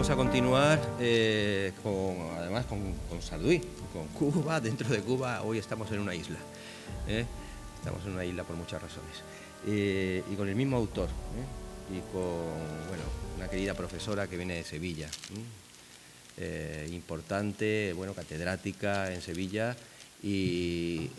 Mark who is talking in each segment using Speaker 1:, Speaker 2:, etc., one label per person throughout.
Speaker 1: vamos a continuar además con Sarduy, con Cuba. Dentro de Cuba hoy estamos en una isla, estamos en una isla por muchas razones, y con el mismo autor, y con, bueno, una querida profesora que viene de Sevilla, importante, bueno, catedrática en Sevilla, y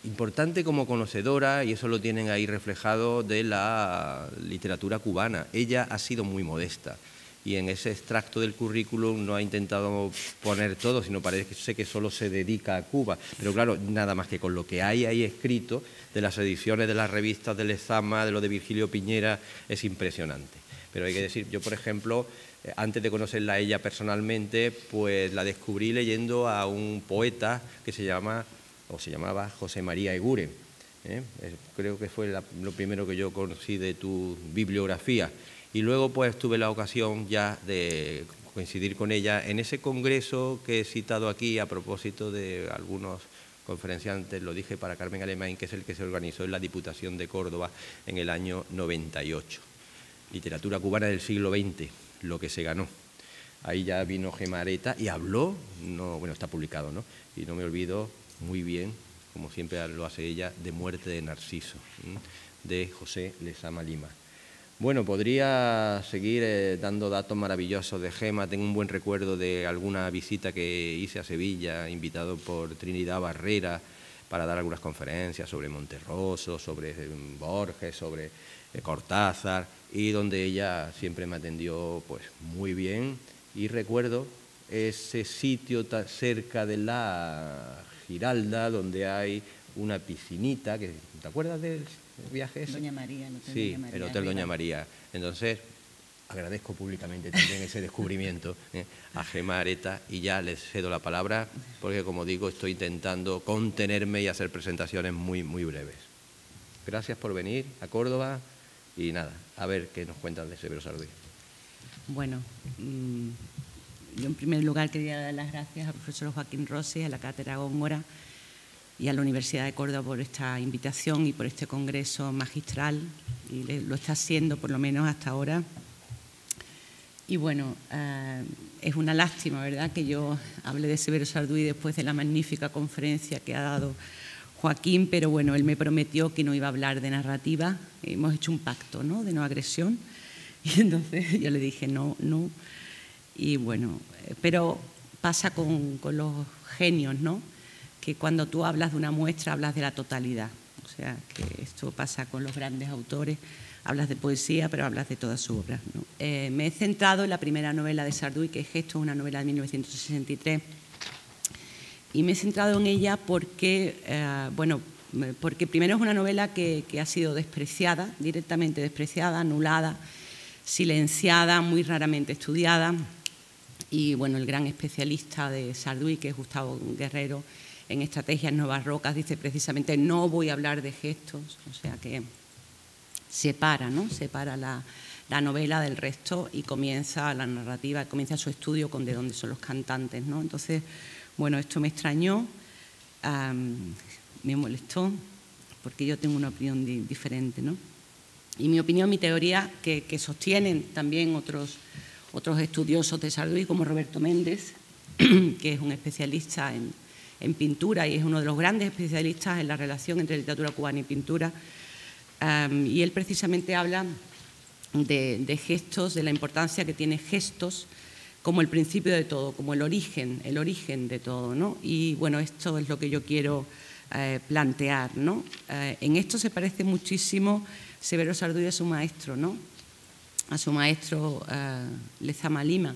Speaker 1: importante como conocedora, y eso lo tienen ahí reflejado, de la literatura cubana. Ella ha sido muy modesta y en ese extracto del currículum no ha intentado poner todo, sino parece que solo se dedica a Cuba. Pero claro, nada más que con lo que hay ahí escrito de las ediciones de las revistas de Lezama, de lo de Virgilio Piñera, es impresionante. Pero hay que decir, yo por ejemplo, antes de conocerla a ella personalmente, pues la descubrí leyendo a un poeta que se llamaba José María Eguren. Creo que fue lo primero que yo conocí de tu bibliografía. Y luego pues tuve la ocasión ya de coincidir con ella en ese congreso que he citado aquí a propósito de algunos conferenciantes, lo dije para Carmen Alemán, que es el que se organizó en la Diputación de Córdoba en el año 98. Literatura cubana del siglo XX, lo que se ganó. Ahí ya vino Gemma Areta y habló, bueno, está publicado, ¿no? Y no me olvido muy bien, como siempre lo hace ella, de Muerte de Narciso, de José Lezama Lima. Bueno, podría seguir dando datos maravillosos de Gemma. Tengo un buen recuerdo de alguna visita que hice a Sevilla, invitado por Trinidad Barrera, para dar algunas conferencias sobre Monterroso, sobre Borges, sobre Cortázar, y donde ella siempre me atendió pues muy bien. Y recuerdo ese sitio cerca de la Giralda, donde hay una piscinita, que, ¿te acuerdas del viaje ese?
Speaker 2: Doña María, el Hotel
Speaker 1: sí,
Speaker 2: Doña María,
Speaker 1: el Hotel Doña María. Entonces, agradezco públicamente también ese descubrimiento a Gemma Areta, y ya les cedo la palabra, porque como digo, estoy intentando contenerme y hacer presentaciones muy, muy breves. Gracias por venir a Córdoba, y nada, a ver qué nos cuentan de Severo Sarduy.
Speaker 2: Bueno, yo en primer lugar quería dar las gracias al profesor Joaquín Rossi, a la Cátedra Góngora y a la Universidad de Córdoba por esta invitación y por este congreso magistral, y lo está haciendo por lo menos hasta ahora. Y bueno, es una lástima, ¿verdad?, que yo hable de Severo Sarduy después de la magnífica conferencia que ha dado Joaquín, pero bueno, él me prometió que no iba a hablar de narrativa. Hemos hecho un pacto, ¿no?, de no agresión, y entonces yo le dije no. Y bueno, pero pasa con los genios, ¿no?, que cuando tú hablas de una muestra hablas de la totalidad. O sea, que esto pasa con los grandes autores, hablas de poesía, pero hablas de toda su obra, ¿no? Me he centrado en la primera novela de Sarduy, que es Gestos, una novela de 1963, y me he centrado en ella porque, porque primero es una novela que ha sido despreciada, directamente despreciada, anulada, silenciada, muy raramente estudiada. Y bueno, el gran especialista de Sarduy, que es Gustavo Guerrero, en Estrategias Nuevas Rocas, dice precisamente: no voy a hablar de gestos. O sea que separa, ¿no?, separa la novela del resto, y comienza la narrativa, comienza su estudio con de dónde son los cantantes, ¿no? Entonces, bueno, esto me extrañó, me molestó, porque yo tengo una opinión diferente, ¿no? Y mi opinión, mi teoría, que sostienen también otros estudiosos de Sarduy, como Roberto Méndez, que es un especialista en pintura y es uno de los grandes especialistas en la relación entre literatura cubana y pintura, y él precisamente habla de gestos, de la importancia que tiene gestos como el principio de todo, como el origen de todo, ¿no? Y bueno, esto es lo que yo quiero plantear, ¿no? En esto se parece muchísimo Severo Sarduy a su maestro, ¿no?, a su maestro Lezama Lima,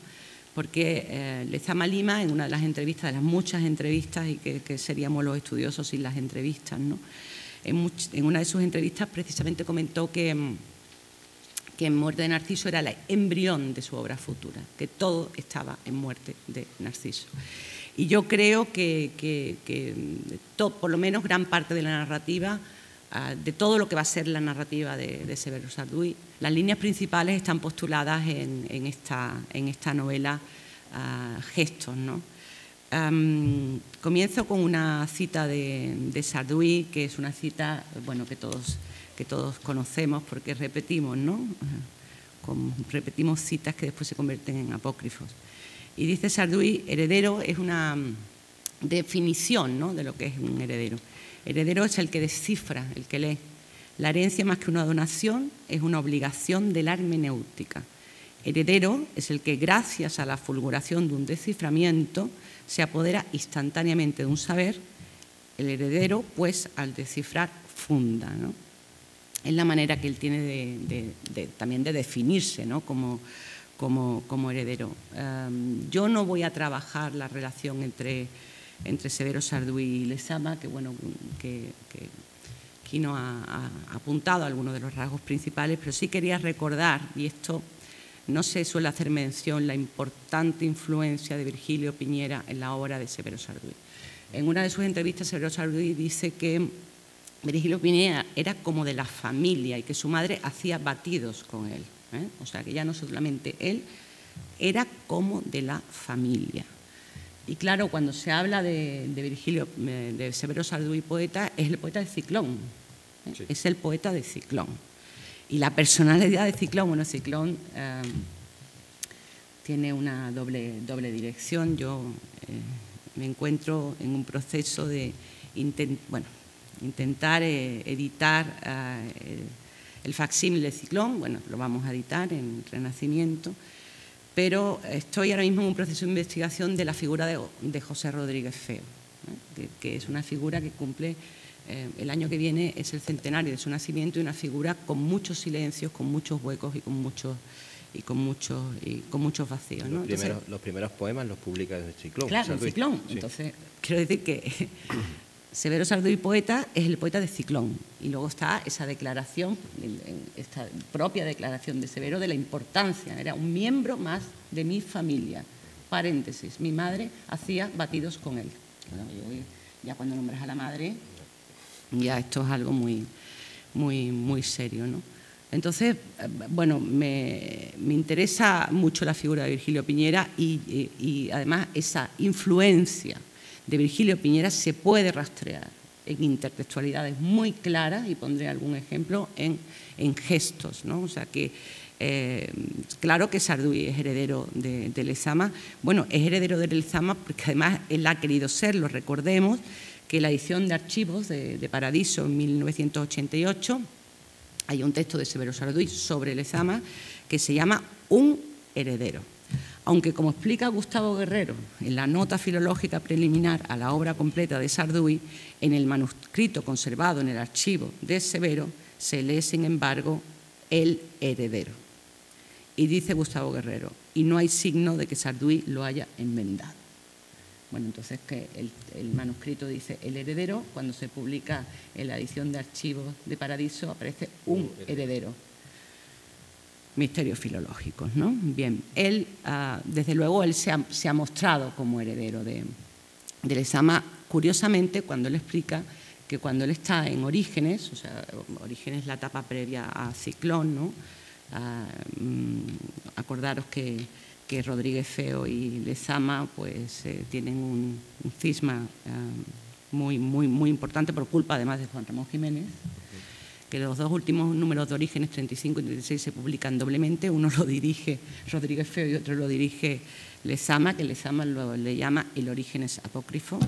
Speaker 2: porque Lezama Lima, en una de las entrevistas, de las muchas entrevistas, y que seríamos los estudiosos sin las entrevistas, ¿no?, en una de sus entrevistas precisamente comentó que en Muerte de Narciso era el embrión de su obra futura, que todo estaba en Muerte de Narciso. Y yo creo que por lo menos gran parte de la narrativa, de todo lo que va a ser la narrativa de Severo Sarduy, las líneas principales están postuladas en esta novela, Gestos, ¿no? Comienzo con una cita de Sarduy, que es una cita, bueno, que todos conocemos porque repetimos, ¿no? repetimos citas que después se convierten en apócrifos. Y dice Sarduy, heredero es una definición, ¿no?, de lo que es un heredero. Heredero es el que descifra, el que lee. La herencia, más que una donación, es una obligación de la hermenéutica. Heredero es el que, gracias a la fulguración de un desciframiento, se apodera instantáneamente de un saber. El heredero, pues, al descifrar, funda, ¿no? Es la manera que él tiene también de definirse, ¿no?, como heredero. Yo no voy a trabajar la relación entre Severo Sarduy y Lezama, que bueno, que Quino ha apuntado algunos de los rasgos principales, pero sí quería recordar, y esto no se suele hacer mención, la importante influencia de Virgilio Piñera en la obra de Severo Sarduy. En una de sus entrevistas, Severo Sarduy dice que Virgilio Piñera era como de la familia y que su madre hacía batidos con él, ¿eh? O sea, que ya no solamente él, era como de la familia. Y claro, cuando se habla de Virgilio, de Severo Sarduy poeta, es el poeta de Ciclón, ¿eh? Sí. Es el poeta de Ciclón. Y la personalidad de Ciclón, bueno, Ciclón tiene una doble dirección. Yo me encuentro en un proceso de intentar editar el facsímil de Ciclón. Bueno, lo vamos a editar en Renacimiento. Pero estoy ahora mismo en un proceso de investigación de la figura de José Rodríguez Feo, ¿eh? que es una figura que cumple, el año que viene es el centenario de su nacimiento, y una figura con muchos silencios, con muchos huecos y con muchos vacíos, ¿no?
Speaker 1: Los primeros poemas los publica en Ciclón.
Speaker 2: Claro, en Ciclón. Sí. Entonces, quiero decir que Severo Sarduy poeta es el poeta de Ciclón, y luego está esa declaración, esta propia declaración de Severo de la importancia, era un miembro más de mi familia, paréntesis, mi madre hacía batidos con él. Ya cuando nombras a la madre, ya esto es algo muy serio, ¿no? Entonces, bueno, me interesa mucho la figura de Virgilio Piñera y además esa influencia de Virgilio Piñera se puede rastrear en intertextualidades muy claras, y pondré algún ejemplo en gestos, ¿no? O sea que, claro que Sarduy es heredero de Lezama. Bueno, es heredero de Lezama porque además él ha querido serlo. Recordemos que la edición de archivos de Paradiso en 1988, hay un texto de Severo Sarduy sobre Lezama que se llama Un heredero. Aunque, como explica Gustavo Guerrero en la nota filológica preliminar a la obra completa de Sarduy, en el manuscrito conservado en el archivo de Severo se lee, sin embargo, el heredero. Y dice Gustavo Guerrero, y no hay signo de que Sarduy lo haya enmendado. Bueno, entonces que el manuscrito dice el heredero, cuando se publica en la edición de archivos de Paradiso aparece un heredero. Misterios filológicos, ¿no? Bien, él, desde luego, él se ha mostrado como heredero de Lezama, curiosamente, cuando él explica que cuando él está en Orígenes, o sea, Orígenes es la etapa previa a Ciclón, ¿no? Acordaros que Rodríguez Feo y Lezama pues tienen un cisma muy importante por culpa, además, de Juan Ramón Jiménez, que los dos últimos números de Orígenes, 35 y 36, se publican doblemente. Uno lo dirige Rodríguez Feo y otro lo dirige Lezama, que Lezama le llama el Orígenes apócrifo.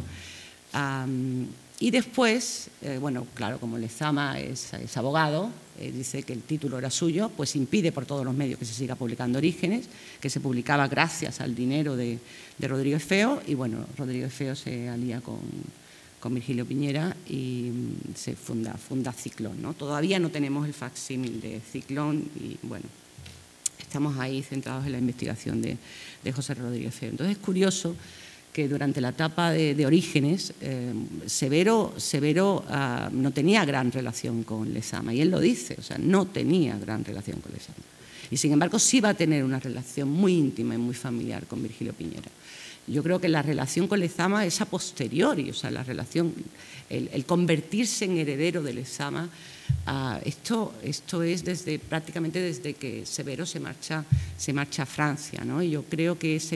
Speaker 2: Y después, bueno, claro, como Lezama es abogado, dice que el título era suyo, pues impide por todos los medios que se siga publicando Orígenes, que se publicaba gracias al dinero de Rodríguez Feo, y bueno, Rodríguez Feo se alía con Virgilio Piñera y se funda Ciclón, ¿no? Todavía no tenemos el facsímil de Ciclón y, bueno, estamos ahí centrados en la investigación de José Rodríguez Feo. Entonces es curioso que durante la etapa de Orígenes, Severo no tenía gran relación con Lezama, y él lo dice, o sea, no tenía gran relación con Lezama. Y sin embargo sí va a tener una relación muy íntima y muy familiar con Virgilio Piñera. Yo creo que la relación con Lezama es a posteriori, o sea, la relación, el convertirse en heredero de Lezama, esto es prácticamente desde que Severo se marcha a Francia, ¿no? Y yo creo que es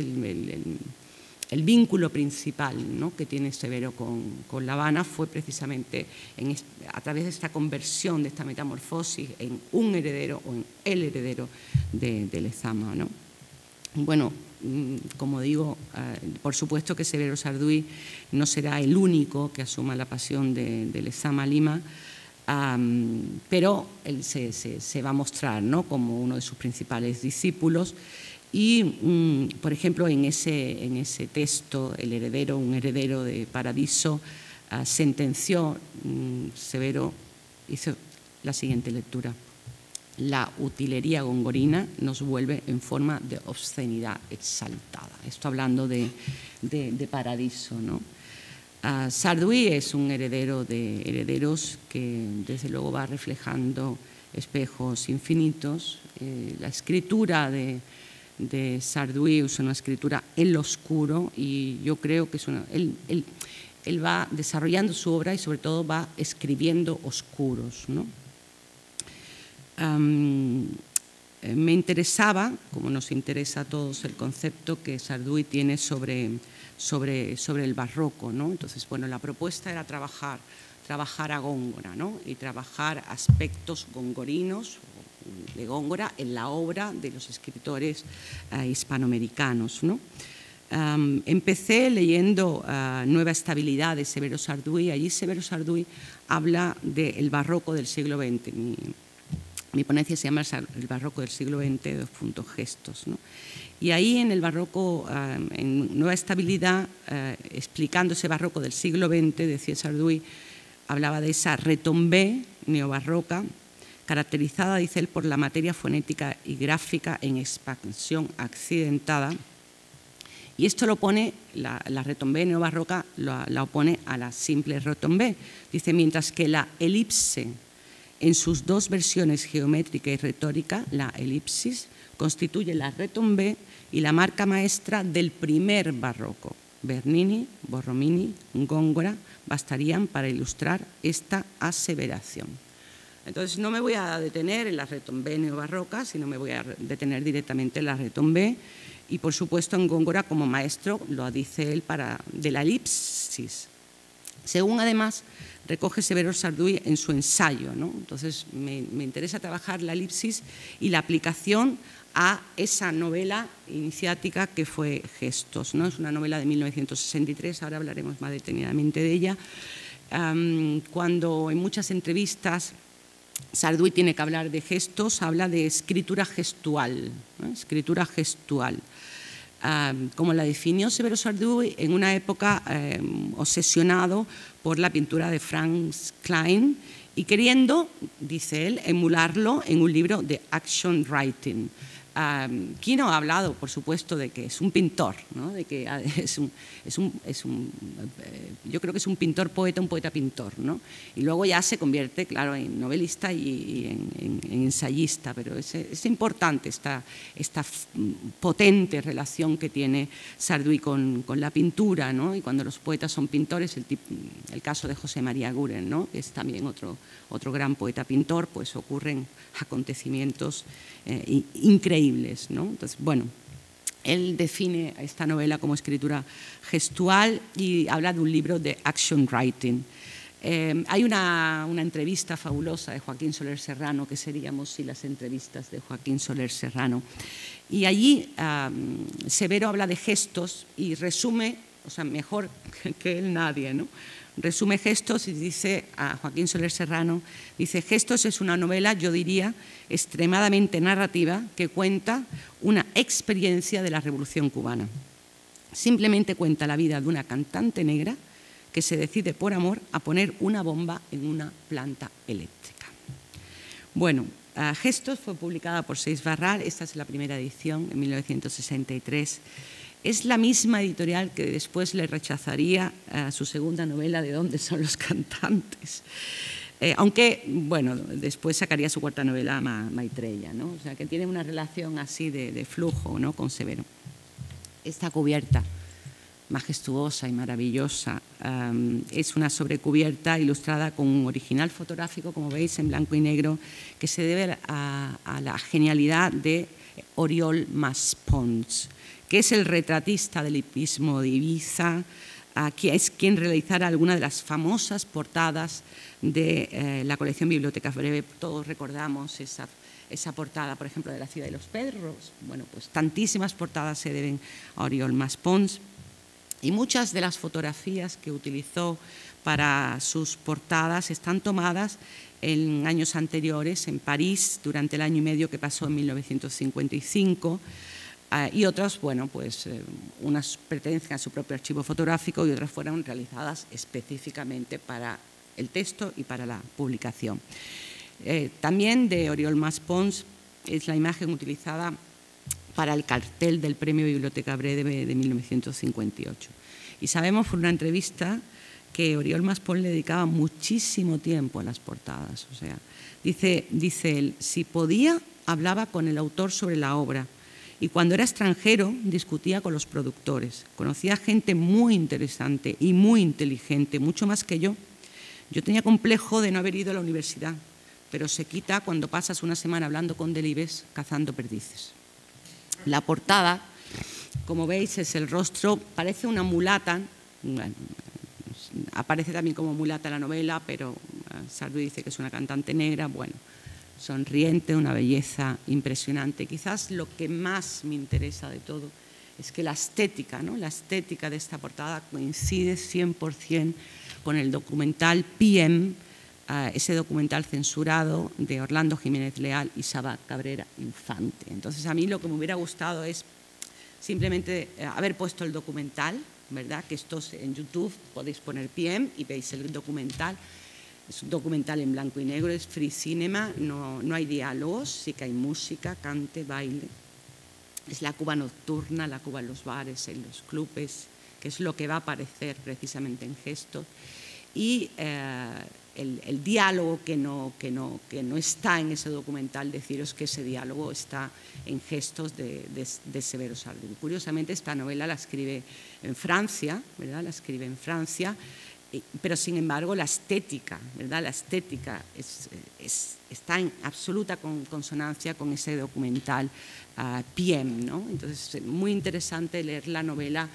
Speaker 2: el vínculo principal, ¿no?, que tiene Severo con La Habana fue precisamente a través de esta conversión, de esta metamorfosis en un heredero o en el heredero de Lezama, ¿no? Bueno, como digo, por supuesto que Severo Sarduy no será el único que asuma la pasión de Lezama Lima, pero él se va a mostrar, ¿no?, como uno de sus principales discípulos. Y, por ejemplo, en ese texto, El heredero, un heredero de Paradiso, sentenció, Severo hizo la siguiente lectura: la utilería gongorina nos vuelve en forma de obscenidad exaltada. Esto hablando de Paradiso, ¿no? Sarduy es un heredero de herederos que desde luego va reflejando espejos infinitos. La escritura de Sarduy es una escritura en lo oscuro, y yo creo que él va desarrollando su obra y sobre todo va escribiendo oscuros, ¿no? Me interesaba, como nos interesa a todos, el concepto que Sarduy tiene sobre el barroco, ¿no? Entonces, bueno, la propuesta era trabajar a Góngora, ¿no?, y trabajar aspectos gongorinos de Góngora en la obra de los escritores hispanoamericanos, ¿no? Empecé leyendo Nueva Estabilidad de Severo Sarduy. Allí Severo Sarduy habla del barroco del siglo XX. Mi ponencia se llama El barroco del siglo XX, gestos, ¿no? Y ahí en el barroco, en Nueva Estabilidad, explicando ese barroco del siglo XX, decía Sarduy, hablaba de esa retombée neobarroca, caracterizada, dice él, por la materia fonética y gráfica en expansión accidentada. Y esto lo pone, la retombée neobarroca la opone a la simple retombée. Dice, mientras que la elipse, en sus dos versiones geométrica y retórica, la elipsis, constituye la retombée y la marca maestra del primer barroco. Bernini, Borromini, Góngora bastarían para ilustrar esta aseveración. Entonces, no me voy a detener en la retombée neobarroca, sino me voy a detener directamente en la retombée, y por supuesto en Góngora como maestro, lo dice él, de la elipsis, según además recoge Severo Sarduy en su ensayo, ¿no? Entonces, me interesa trabajar la elipsis y la aplicación a esa novela iniciática que fue Gestos, ¿no? Es una novela de 1963, ahora hablaremos más detenidamente de ella, cuando en muchas entrevistas Sarduy tiene que hablar de gestos, habla de escritura gestual, ¿no? Escritura gestual. Como la definió Severo Sarduy en una época obsesionado por la pintura de Franz Klein y queriendo, dice él, emularlo en un libro de action writing. Quino ha hablado, por supuesto, de que es un pintor, ¿no? De que yo creo que es un pintor-poeta, un poeta-pintor, ¿no? Y luego ya se convierte, claro, en novelista y en ensayista, pero es importante esta potente relación que tiene Sarduy con la pintura, ¿no? Y cuando los poetas son pintores, el caso de José María Guren, ¿no?, que es también otro gran poeta-pintor, pues ocurren acontecimientos increíbles, ¿no? Entonces, bueno, él define esta novela como escritura gestual y habla de un libro de action writing. Hay una entrevista fabulosa de Joaquín Soler Serrano, que seríamos si las entrevistas de Joaquín Soler Serrano, y allí Severo habla de gestos y resume, o sea, mejor que él nadie, ¿no?, resume Gestos y dice a Joaquín Soler Serrano, dice, Gestos es una novela, yo diría, extremadamente narrativa que cuenta una experiencia de la Revolución cubana. Simplemente cuenta la vida de una cantante negra que se decide por amor a poner una bomba en una planta eléctrica. Bueno, Gestos fue publicada por Seix Barral, esta es la primera edición, en 1963. Es la misma editorial que después le rechazaría su segunda novela, ¿De dónde son los cantantes? Aunque, bueno, después sacaría su cuarta novela, Maitreya, ¿no? O sea, que tiene una relación así de flujo, ¿no?, con Severo. Esta cubierta majestuosa y maravillosa es una sobrecubierta ilustrada con un original fotográfico, como veis, en blanco y negro, que se debe a la genialidad de Oriol Maspons, que es el retratista del hipismo de Ibiza, que es quien realizara algunas de las famosas portadas de la colección Biblioteca Breve. Todos recordamos esa portada, por ejemplo, de La ciudad de los perros. Bueno, pues tantísimas portadas se deben a Oriol Maspons. Y muchas de las fotografías que utilizó para sus portadas están tomadas en años anteriores, en París, durante el año y medio que pasó en 1955, y otras, bueno, pues unas pertenecen a su propio archivo fotográfico y otras fueron realizadas específicamente para el texto y para la publicación. También de Oriol Maspons es la imagen utilizada para el cartel del Premio Biblioteca Breve de 1958. Y sabemos por una entrevista que Oriol Maspons le dedicaba muchísimo tiempo a las portadas. O sea, dice él, si podía, hablaba con el autor sobre la obra, y cuando era extranjero discutía con los productores. Conocía gente muy interesante y muy inteligente, mucho más que yo. Yo tenía complejo de no haber ido a la universidad, pero se quita cuando pasas una semana hablando con Delibes cazando perdices. La portada, como veis, es el rostro, parece una mulata. Bueno, aparece también como mulata en la novela, pero Sardou dice que es una cantante negra. Bueno, sonriente, una belleza impresionante. Quizás lo que más me interesa de todo es que la estética, ¿no? La estética de esta portada coincide 100% con el documental PM, ese documental censurado de Orlando Jiménez Leal y Saba Cabrera Infante. Entonces, a mí lo que me hubiera gustado es simplemente haber puesto el documental, ¿verdad? Que esto en YouTube podéis poner PM y veis el documental. Es un documental en blanco y negro, es free cinema, no hay diálogos, sí que hay música, cante, baile. Es la Cuba nocturna, la Cuba en los bares, en los clubes, que es lo que va a aparecer precisamente en Gestos. Y el diálogo que no está en ese documental, deciros que ese diálogo está en Gestos de Severo Sardou. Curiosamente, esta novela la escribe en Francia, ¿verdad? La escribe en Francia, pero sin embargo la estética, ¿verdad? La estética está en absoluta consonancia con ese documental PM, ¿no? Entonces, es muy interesante leer la novela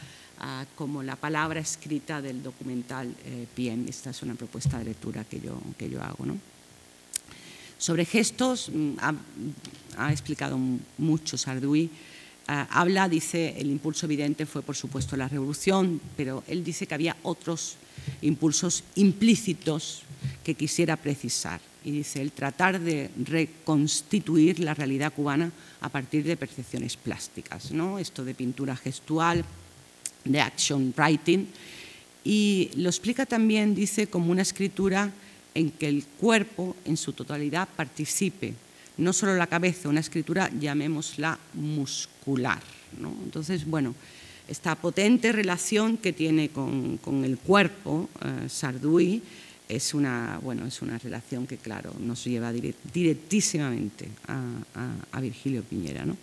Speaker 2: como la palabra escrita del documental PM. Esta es una propuesta de lectura que yo hago, ¿no? Sobre Gestos ha explicado mucho Sardou. Habla, dice, el impulso evidente fue por supuesto la revolución, pero él dice que había otros impulsos implícitos que quisiera precisar. Y dice, el tratar de reconstituir la realidad cubana a partir de percepciones plásticas, ¿no? Esto de pintura gestual, de action writing, y lo explica también, dice, como una escritura en que el cuerpo en su totalidad participe, no solo la cabeza, una escritura, llamémosla muscular, ¿no? Entonces, bueno, esta potente relación que tiene con el cuerpo, Sardou, es una relación que, claro, nos lleva directísimamente a Virgilio Piñera, ¿no?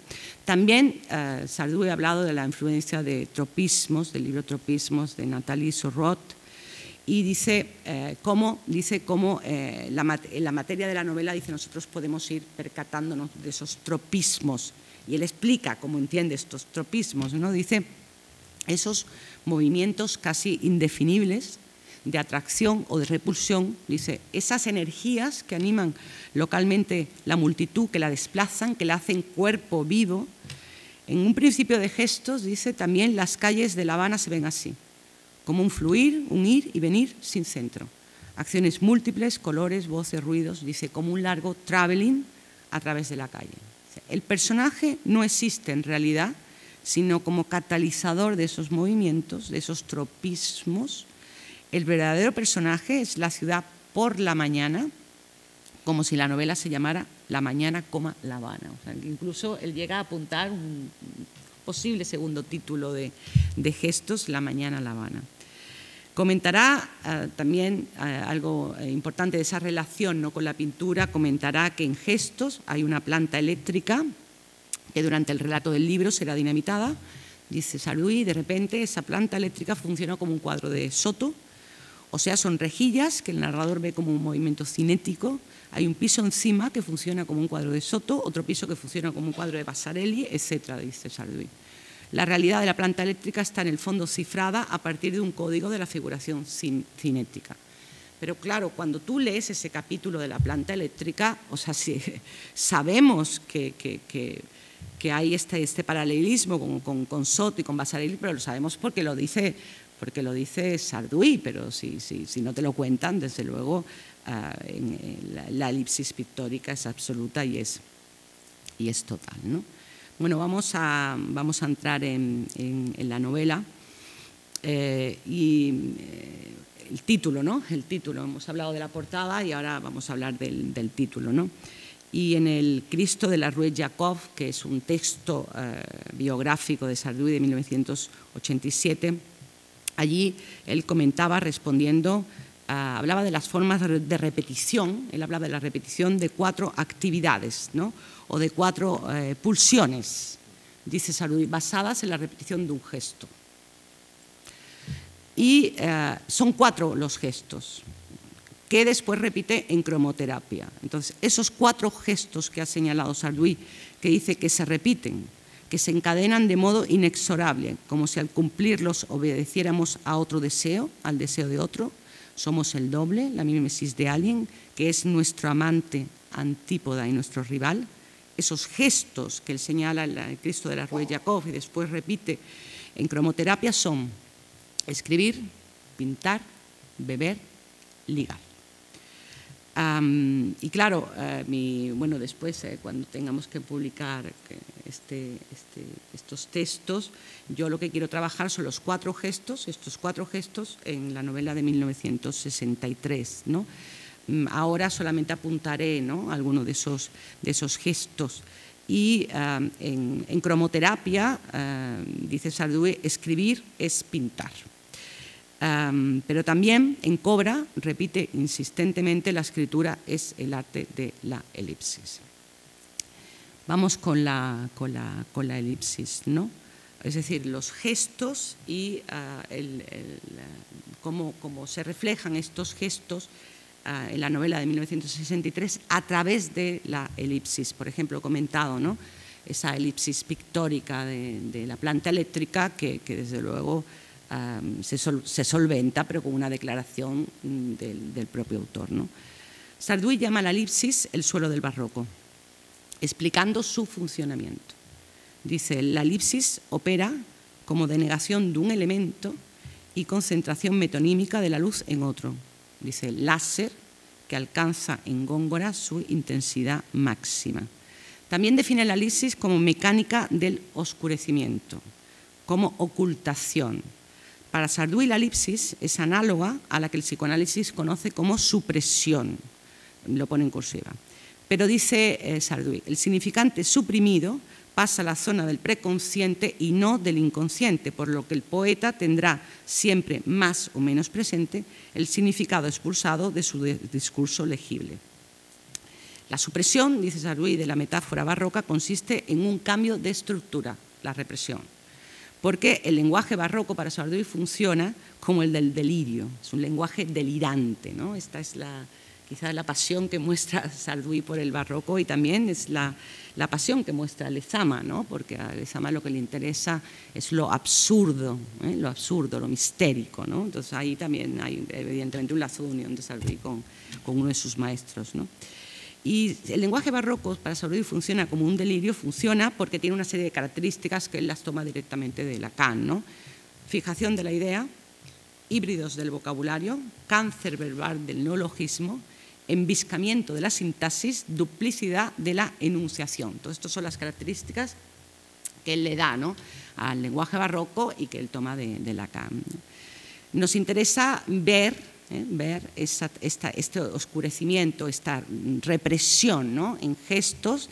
Speaker 2: También Sardou ha hablado de la influencia de tropismos, del libro Tropismos de Nathalie Sorrot, y dice cómo en la materia de la novela, dice, nosotros podemos ir percatándonos de esos tropismos, y él explica cómo entiende estos tropismos, ¿no? Dice, esos movimientos casi indefinibles de atracción o de repulsión, dice, esas energías que animan localmente la multitud, que la desplazan, que la hacen cuerpo vivo. En un principio de Gestos, dice, también las calles de La Habana se ven así, como un fluir, un ir y venir sin centro. Acciones múltiples, colores, voces, ruidos, dice, como un largo traveling a través de la calle. El personaje no existe en realidad, sino como catalizador de esos movimientos, de esos tropismos. El verdadero personaje es la ciudad por la mañana, como si la novela se llamara La mañana, La Habana. O sea, incluso él llega a apuntar un posible segundo título de Gestos, La mañana, La Habana. Comentará también algo importante de esa relación, ¿no?, con la pintura. Comentará que en Gestos hay una planta eléctrica que durante el relato del libro será dinamitada. Dice Sardou, de repente esa planta eléctrica funciona como un cuadro de Soto, o sea, son rejillas que el narrador ve como un movimiento cinético. Hay un piso encima que funciona como un cuadro de Soto, otro piso que funciona como un cuadro de Vasarely, etcétera, dice Sardou. La realidad de la planta eléctrica está en el fondo cifrada a partir de un código de la figuración cinética. Pero claro, cuando tú lees ese capítulo de la planta eléctrica, o sea, sí, sabemos que hay este paralelismo con Soto y con Vasarely, pero lo sabemos porque lo dice Sarduy, pero si no te lo cuentan, desde luego la elipsis pictórica es absoluta y es total, ¿no? Bueno, vamos a entrar en la novela y el título, ¿no? El título, hemos hablado de la portada y ahora vamos a hablar del título, ¿no? Y en el Cristo de la Rue Jacob, que es un texto biográfico de Sarduy de 1987, allí él comentaba respondiendo, hablaba de las formas de repetición, él hablaba de la repetición de 4 actividades, ¿no? O de 4 pulsiones, dice Sarduy, basadas en la repetición de un gesto. Y son 4 los gestos, que después repite en cromoterapia. Entonces, esos 4 gestos que ha señalado Sarduy, que dice que se repiten, que se encadenan de modo inexorable, como si al cumplirlos obedeciéramos a otro deseo, al deseo de otro, somos el doble, la mímesis de alguien, que es nuestro amante, antípoda y nuestro rival. Esos gestos que él señala en el Cristo de la Rue Jacob y después repite en cromoterapia son escribir, pintar, beber, ligar. Y claro, bueno, después cuando tengamos que publicar estos textos, yo lo que quiero trabajar son los 4 gestos, estos 4 gestos en la novela de 1963, ¿no? Ahora solamente apuntaré, ¿no?, algunos de esos gestos. Y en cromoterapia, dice Sarduy, escribir es pintar. Pero también en Cobra repite insistentemente la escritura es el arte de la elipsis. Vamos con la elipsis, ¿no? Es decir, los gestos y cómo se reflejan estos gestos en la novela de 1963 a través de la elipsis. Por ejemplo, he comentado, ¿no?, esa elipsis pictórica de la planta eléctrica que desde luego se solventa, pero con una declaración del propio autor, ¿no? Sarduy llama a la elipsis el suelo del barroco, explicando su funcionamiento. Dice, la elipsis opera como denegación de un elemento y concentración metonímica de la luz en otro. Dice, láser que alcanza en Góngora su intensidad máxima. También define la elipsis como mecánica del oscurecimiento, como ocultación. Para Sarduy la elipsis es análoga a la que el psicoanálisis conoce como supresión, lo pone en cursiva. Pero dice Sarduy, el significante suprimido pasa a la zona del preconsciente y no del inconsciente, por lo que el poeta tendrá siempre más o menos presente el significado expulsado de su discurso legible. La supresión, dice Sarduy, de la metáfora barroca consiste en un cambio de estructura, la represión, porque el lenguaje barroco para Sarduy funciona como el del delirio, es un lenguaje delirante, ¿no? Esta es quizás la pasión que muestra Sarduy por el barroco y también es la pasión que muestra Lezama, ¿no? Porque a Lezama lo que le interesa es lo absurdo, lo mistérico, ¿no? Entonces ahí también hay evidentemente un lazo de unión de Sarduy con uno de sus maestros, ¿no? Y el lenguaje barroco para Sarduy funciona como un delirio, funciona porque tiene una serie de características que él las toma directamente de Lacan, ¿no? Fijación de la idea, híbridos del vocabulario, cáncer verbal del neologismo, enviscamiento de la sintaxis, duplicidad de la enunciación. Todo esto son las características que él le da, ¿no?, al lenguaje barroco y que él toma de Lacan, ¿no? Nos interesa ver este oscurecimiento, esta represión, ¿no?, en gestos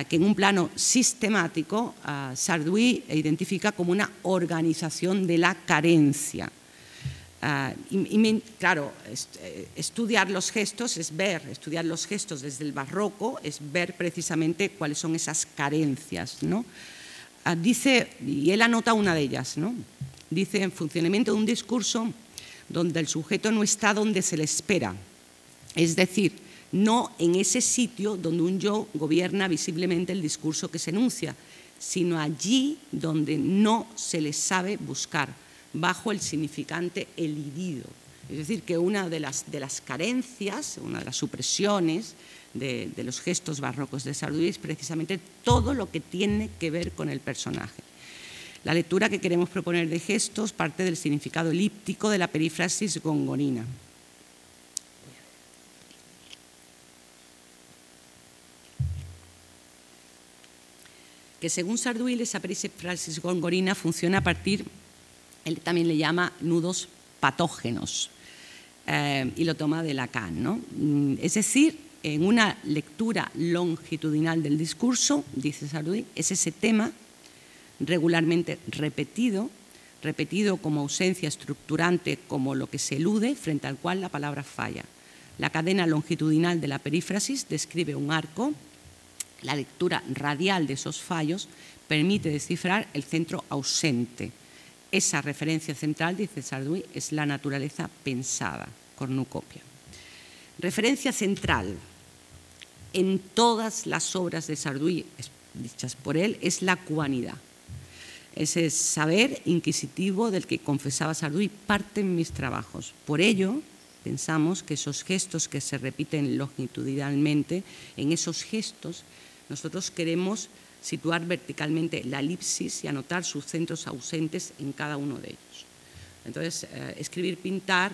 Speaker 2: que en un plano sistemático Sarduy identifica como una organización de la carencia. Claro, estudiar los gestos es estudiar los gestos desde el barroco es ver precisamente cuáles son esas carencias, ¿no? Dice, y él anota una de ellas, ¿no? Dice, en funcionamiento de un discurso donde el sujeto no está donde se le espera, es decir, no en ese sitio donde un yo gobierna visiblemente el discurso que se enuncia, sino allí donde no se le sabe buscar, bajo el significante elidido. Es decir, que una de las carencias, una de las supresiones de los gestos barrocos de Sarduy es precisamente todo lo que tiene que ver con el personaje. La lectura que queremos proponer de gestos parte del significado elíptico de la perífrasis gongorina. Que según Sarduy, esa perífrasis gongorina funciona a partir, él también le llama nudos patógenos, y lo toma de Lacan, ¿no? Es decir, en una lectura longitudinal del discurso, dice Sarduy, es ese tema regularmente repetido como ausencia estructurante, como lo que se elude, frente al cual la palabra falla. La cadena longitudinal de la perífrasis describe un arco. La lectura radial de esos fallos permite descifrar el centro ausente. Esa referencia central, dice Sarduy, es la naturaleza pensada, cornucopia. Referencia central en todas las obras de Sarduy, dichas por él, es la cubanidad. Ese saber inquisitivo del que confesaba Sarduy parte en mis trabajos. Por ello, pensamos que esos gestos que se repiten longitudinalmente, en esos gestos nosotros queremos situar verticalmente la elipsis y anotar sus centros ausentes en cada uno de ellos. Entonces, escribir, pintar,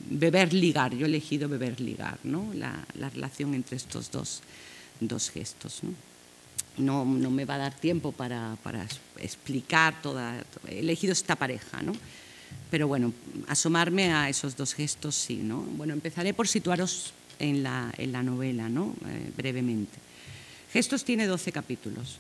Speaker 2: beber, ligar. Yo he elegido beber, ligar, ¿no? La relación entre estos dos gestos, ¿no? No me va a dar tiempo para explicar toda. He elegido esta pareja, ¿no? Pero bueno, asomarme a esos dos gestos sí, ¿no? Bueno, empezaré por situaros en la novela, ¿no? Brevemente. Gestos tiene 12 capítulos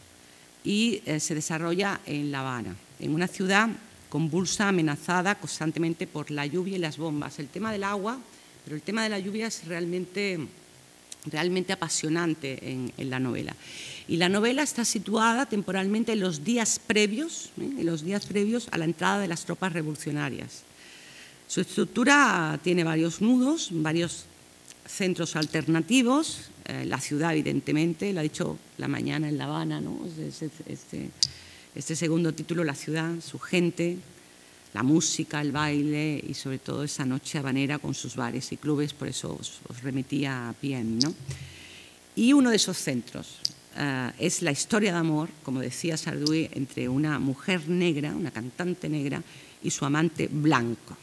Speaker 2: y se desarrolla en La Habana, en una ciudad convulsa, amenazada constantemente por la lluvia y las bombas. El tema del agua, pero el tema de la lluvia es realmente apasionante en la novela. Y la novela está situada temporalmente en los días previos a la entrada de las tropas revolucionarias. Su estructura tiene varios nudos, varios centros alternativos. La ciudad, evidentemente, lo ha dicho La Mañana en La Habana, ¿no? Este segundo título, la ciudad, su gente, la música, el baile y sobre todo esa noche habanera con sus bares y clubes, por eso os remitía a Piem, ¿no? Y uno de esos centros es la historia de amor, como decía Sarduy, entre una mujer negra, una cantante negra, y su amante blanco.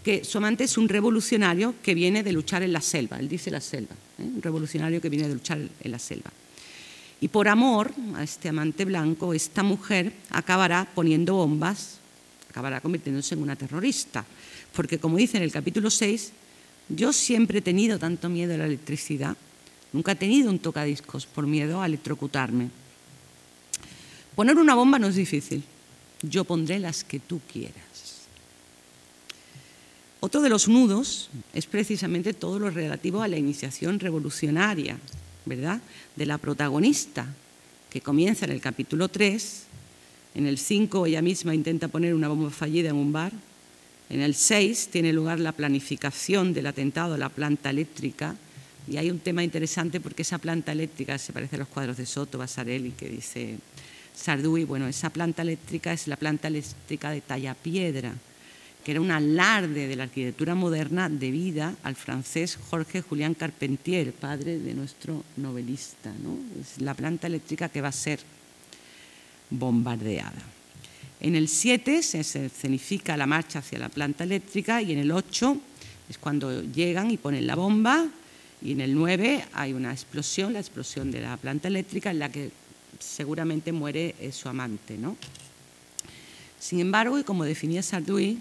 Speaker 2: Que su amante es un revolucionario que viene de luchar en la selva, él dice la selva, un revolucionario que viene de luchar en la selva. Y por amor a este amante blanco, esta mujer acabará poniendo bombas, acabará convirtiéndose en una terrorista. Porque, como dice en el capítulo 6, yo siempre he tenido tanto miedo a la electricidad, nunca he tenido un tocadiscos por miedo a electrocutarme. Poner una bomba no es difícil, yo pondré las que tú quieras. Otro de los nudos es precisamente todo lo relativo a la iniciación revolucionaria, ¿verdad?, de la protagonista, que comienza en el capítulo 3, en el 5 ella misma intenta poner una bomba fallida en un bar, en el 6 tiene lugar la planificación del atentado a la planta eléctrica, y hay un tema interesante porque esa planta eléctrica se parece a los cuadros de Soto, Vasarely, que dice Sarduy, bueno, esa planta eléctrica es la planta eléctrica de Tallapiedra, que era un alarde de la arquitectura moderna debida al francés Jorge Julián Carpentier, padre de nuestro novelista, ¿no? Es la planta eléctrica que va a ser bombardeada. En el 7 se escenifica la marcha hacia la planta eléctrica y en el 8 es cuando llegan y ponen la bomba, y en el 9 hay una explosión, la explosión de la planta eléctrica en la que seguramente muere su amante, ¿no? Sin embargo, y como definía Sarduy,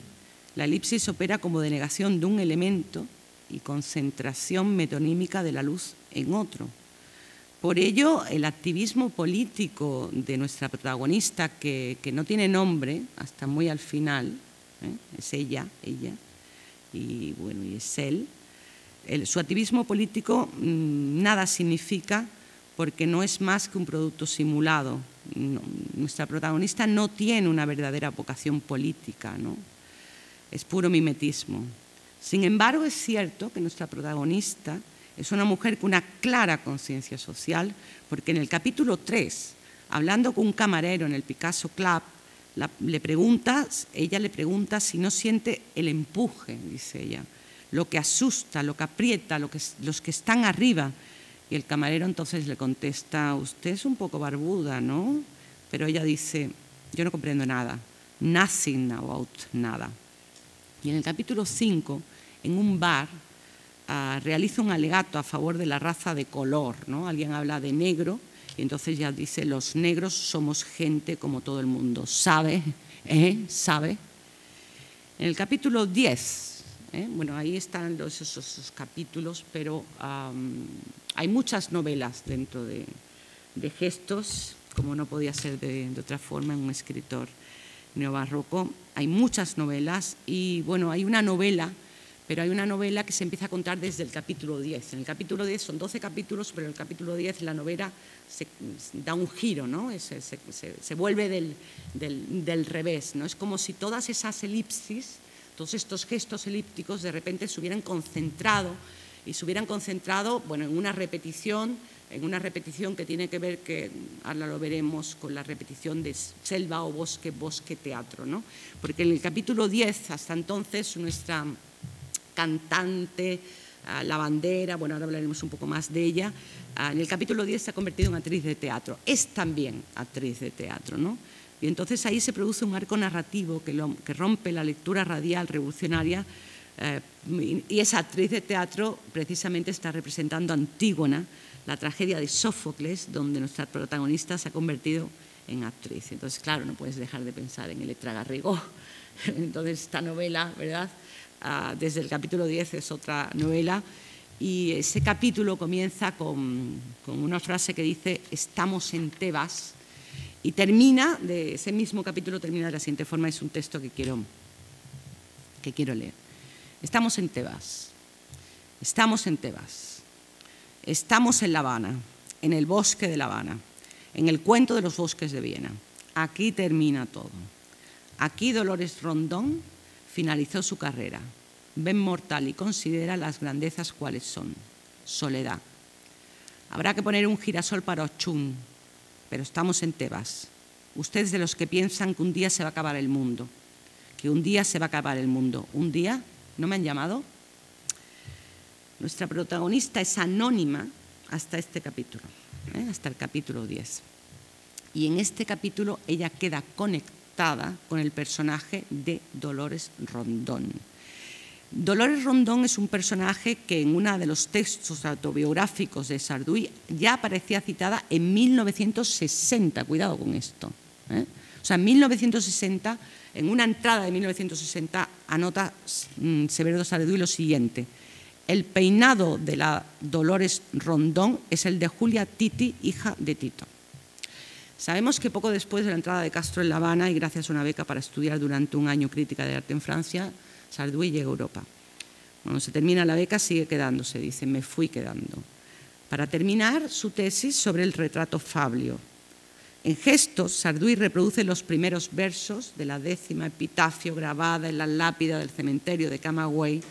Speaker 2: la elipsis opera como denegación de un elemento y concentración metonímica de la luz en otro. Por ello, el activismo político de nuestra protagonista, que no tiene nombre hasta muy al final, es ella, y bueno, y es él, su activismo político nada significa porque no es más que un producto simulado. Nuestra protagonista no tiene una verdadera vocación política, ¿no? Es puro mimetismo. Sin embargo, es cierto que nuestra protagonista Es una mujer con una clara conciencia social, porque en el capítulo 3, hablando con un camarero en el Picasso Club, ella le pregunta si no siente el empuje, dice ella, lo que asusta, lo que aprieta, los que están arriba. Y el camarero entonces le contesta, usted es un poco barbuda, ¿no? Pero ella dice, yo no comprendo nada, nothing about nada. Y en el capítulo 5, en un bar, realiza un alegato a favor de la raza de color, ¿no? Alguien habla de negro y entonces ya dice, los negros somos gente como todo el mundo. ¿Sabe? ¿Sabe? En el capítulo 10, bueno, ahí están esos capítulos, pero hay muchas novelas dentro de Gestos, como no podía ser de otra forma en un escritor neobarroco. Hay muchas novelas y, bueno, hay una novela, pero hay una novela que se empieza a contar desde el capítulo 10. En el capítulo 10 son 12 capítulos, pero en el capítulo 10 la novela se da un giro, ¿no? Se vuelve del revés, ¿no? Es como si todas esas elipsis, todos estos gestos elípticos de repente se hubieran concentrado bueno, en una repetición que tiene que ver, que ahora lo veremos, con la repetición de selva o bosque, bosque, teatro, ¿no? Porque en el capítulo 10, hasta entonces, nuestra cantante, lavandera, bueno, ahora hablaremos un poco más de ella, en el capítulo 10 se ha convertido en actriz de teatro. Es también actriz de teatro, ¿no? Y entonces ahí se produce un arco narrativo que rompe la lectura radial revolucionaria, y esa actriz de teatro precisamente está representando a Antígona, la tragedia de Sófocles, donde nuestra protagonista se ha convertido en actriz. Entonces, claro, no puedes dejar de pensar en Electra Garrigó. Entonces, esta novela, ¿verdad? Desde el capítulo 10 es otra novela, y ese capítulo comienza con una frase que dice «Estamos en Tebas», y termina, de ese mismo capítulo termina de la siguiente forma. Es un texto que quiero leer. Estamos en Tebas, estamos en Tebas, estamos en La Habana, en el bosque de La Habana, en el cuento de los bosques de Viena. Aquí termina todo. Aquí Dolores Rondón finalizó su carrera. Ven mortal y considera las grandezas cuales son. Soledad. Habrá que poner un girasol para Ochun, pero estamos en Tebas. Ustedes de los que piensan que un día se va a acabar el mundo, que un día se va a acabar el mundo. ¿Un día? ¿No me han llamado? Nuestra protagonista es anónima hasta este capítulo, hasta el capítulo 10. Y en este capítulo ella queda conectada con el personaje de Dolores Rondón. Dolores Rondón es un personaje que en uno de los textos autobiográficos de Sarduy ya aparecía citada en 1960. Cuidado con esto. O sea, en 1960, en una entrada de 1960, anota Severo Sarduy lo siguiente: el peinado de la Dolores Rondón es el de Julia Titi, hija de Tito. Sabemos que poco después de la entrada de Castro en La Habana, y gracias a una beca para estudiar durante un año crítica de arte en Francia, Sarduy llega a Europa. Cuando se termina la beca sigue quedándose, dice, me fui quedando, para terminar su tesis sobre el retrato fablio. En Gestos, Sarduy reproduce los primeros versos de la 10ª epitafio grabada en la lápida del cementerio de Camagüey,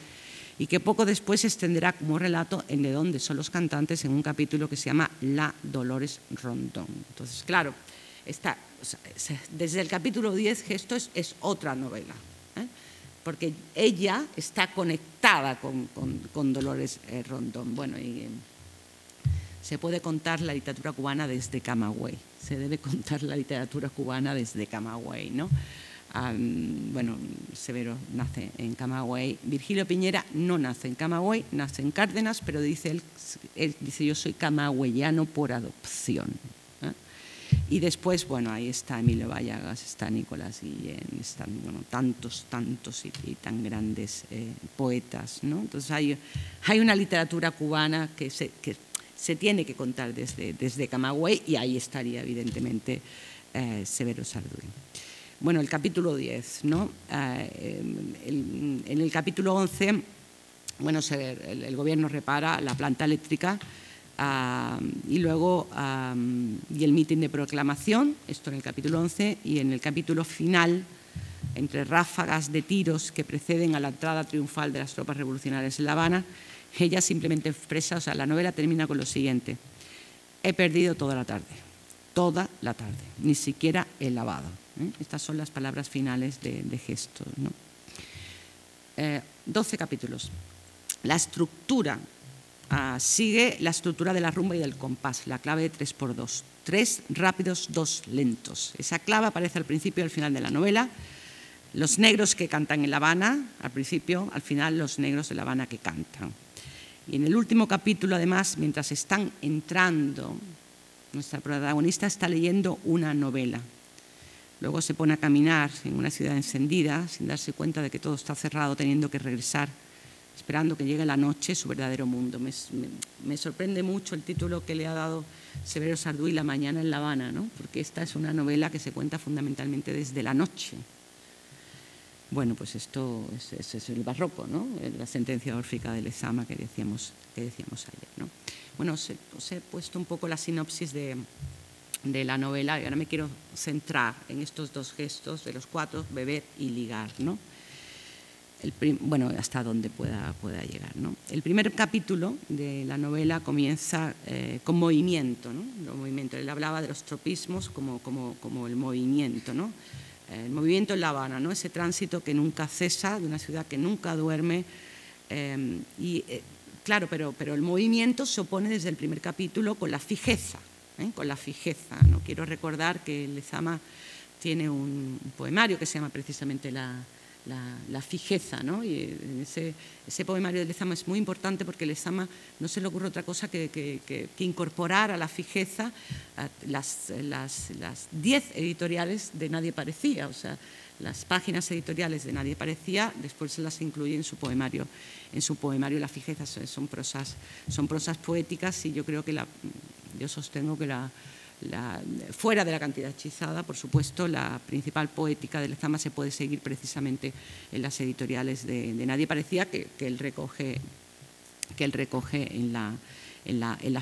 Speaker 2: y que poco después se extenderá como relato en De dónde son los cantantes, en un capítulo que se llama La Dolores Rondón. Entonces, claro, desde el capítulo 10 Gestos es otra novela, porque ella está conectada con Dolores Rondón. Bueno, y se puede contar la literatura cubana desde Camagüey, se debe contar la literatura cubana desde Camagüey, ¿no? Bueno, Severo nace en Camagüey, Virgilio Piñera no nace en Camagüey, nace en Cárdenas, pero dice él dice, yo soy camagüeyano por adopción. Y después, bueno, ahí está Emilio Vallagas, está Nicolás Guillén, están, bueno, tantos y tan grandes poetas, ¿no? Entonces hay una literatura cubana que se tiene que contar desde Camagüey, y ahí estaría evidentemente Severo Sarduy. Bueno, el capítulo 10, ¿no? En el capítulo 11, bueno, el gobierno repara la planta eléctrica, y luego y el mitin de proclamación, esto en el capítulo 11, y en el capítulo final, entre ráfagas de tiros que preceden a la entrada triunfal de las tropas revolucionarias en La Habana, Ella simplemente expresa, o sea, la novela termina con lo siguiente: he perdido toda la tarde, ni siquiera he lavado. Estas son las palabras finales de Gestos, ¿no? 12 capítulos. La estructura sigue la estructura de la rumba y del compás, la clave de 3x2. 3 rápidos, 2 lentos. Esa clave aparece al principio y al final de la novela. Los negros que cantan en La Habana, al principio, al final los negros de La Habana que cantan. Y en el último capítulo, además, mientras están entrando, nuestra protagonista está leyendo una novela. Luego se pone a caminar en una ciudad encendida, sin darse cuenta de que todo está cerrado, teniendo que regresar, esperando que llegue la noche, su verdadero mundo. Me sorprende mucho el título que le ha dado Severo Sarduy, La mañana en La Habana, ¿no? Porque esta es una novela que se cuenta fundamentalmente desde la noche. Bueno, pues esto es el barroco, ¿no? La sentencia órfica de Lezama que decíamos ayer, ¿no? Bueno, os he puesto un poco la sinopsis de la novela y ahora me quiero centrar en estos 2 gestos de los 4, beber y ligar, ¿no? Bueno, hasta donde pueda llegar, ¿no? El primer capítulo de la novela comienza con movimiento, ¿no? Él hablaba de los tropismos como el movimiento, ¿no? El movimiento en La Habana, ¿no? Ese tránsito que nunca cesa, de una ciudad que nunca duerme. Claro, pero el movimiento se opone desde el primer capítulo con la fijeza, ¿no? Quiero recordar que Lezama tiene un poemario que se llama precisamente La fijeza, ¿no? Y ese poemario de Lezama es muy importante porque Lezama no se le ocurre otra cosa que incorporar a la fijeza las 10 editoriales de Nadie Parecía, o sea, las páginas editoriales de Nadie Parecía, después se las incluye en su poemario. La fijeza son prosas poéticas y yo creo que yo sostengo que fuera de la cantidad hechizada, por supuesto, la principal poética de Lezama se puede seguir precisamente en las editoriales de Nadie Parecía, que él recoge en la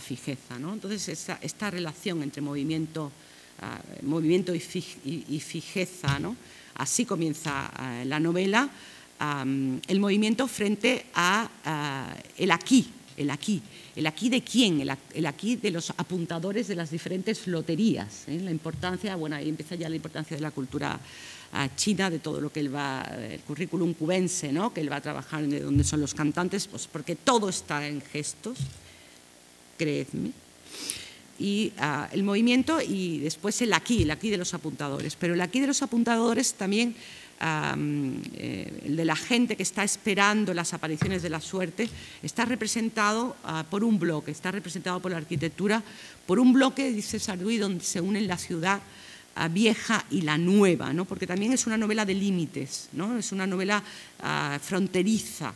Speaker 2: fijeza, ¿no? Entonces, esta relación entre movimiento y fijeza, ¿no? Así comienza la novela, el movimiento frente a el aquí. ¿El aquí de quién? El aquí de los apuntadores de las diferentes loterías. La importancia, bueno, ahí empieza ya la importancia de la cultura china, de todo lo que el currículum cubense, ¿no? Que él va a trabajar, de dónde son los cantantes, pues porque todo está en gestos, creedme. Y el movimiento y después el aquí de los apuntadores. Pero el aquí de los apuntadores también, el de la gente que está esperando las apariciones de la suerte, está representado por un bloque, está representado por la arquitectura, por un bloque, dice Sarduy, donde se unen la ciudad vieja y la nueva, ¿no? Porque también es una novela de límites, ¿no? Es una novela fronteriza,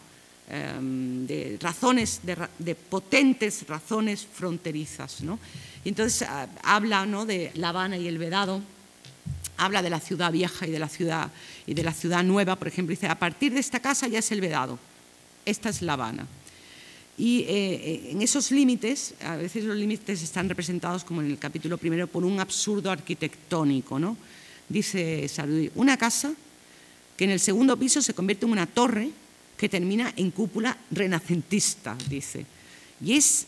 Speaker 2: de potentes razones fronterizas, ¿no? Y entonces habla, ¿no? De La Habana y el Vedado, habla de la ciudad vieja y de la ciudad nueva, por ejemplo, dice: a partir de esta casa ya es el Vedado, esta es La Habana. Y en esos límites, a veces los límites están representados, como en el capítulo primero, por un absurdo arquitectónico, ¿no? Dice Sarduy: una casa que en el segundo piso se convierte en una torre que termina en cúpula renacentista, dice. Y es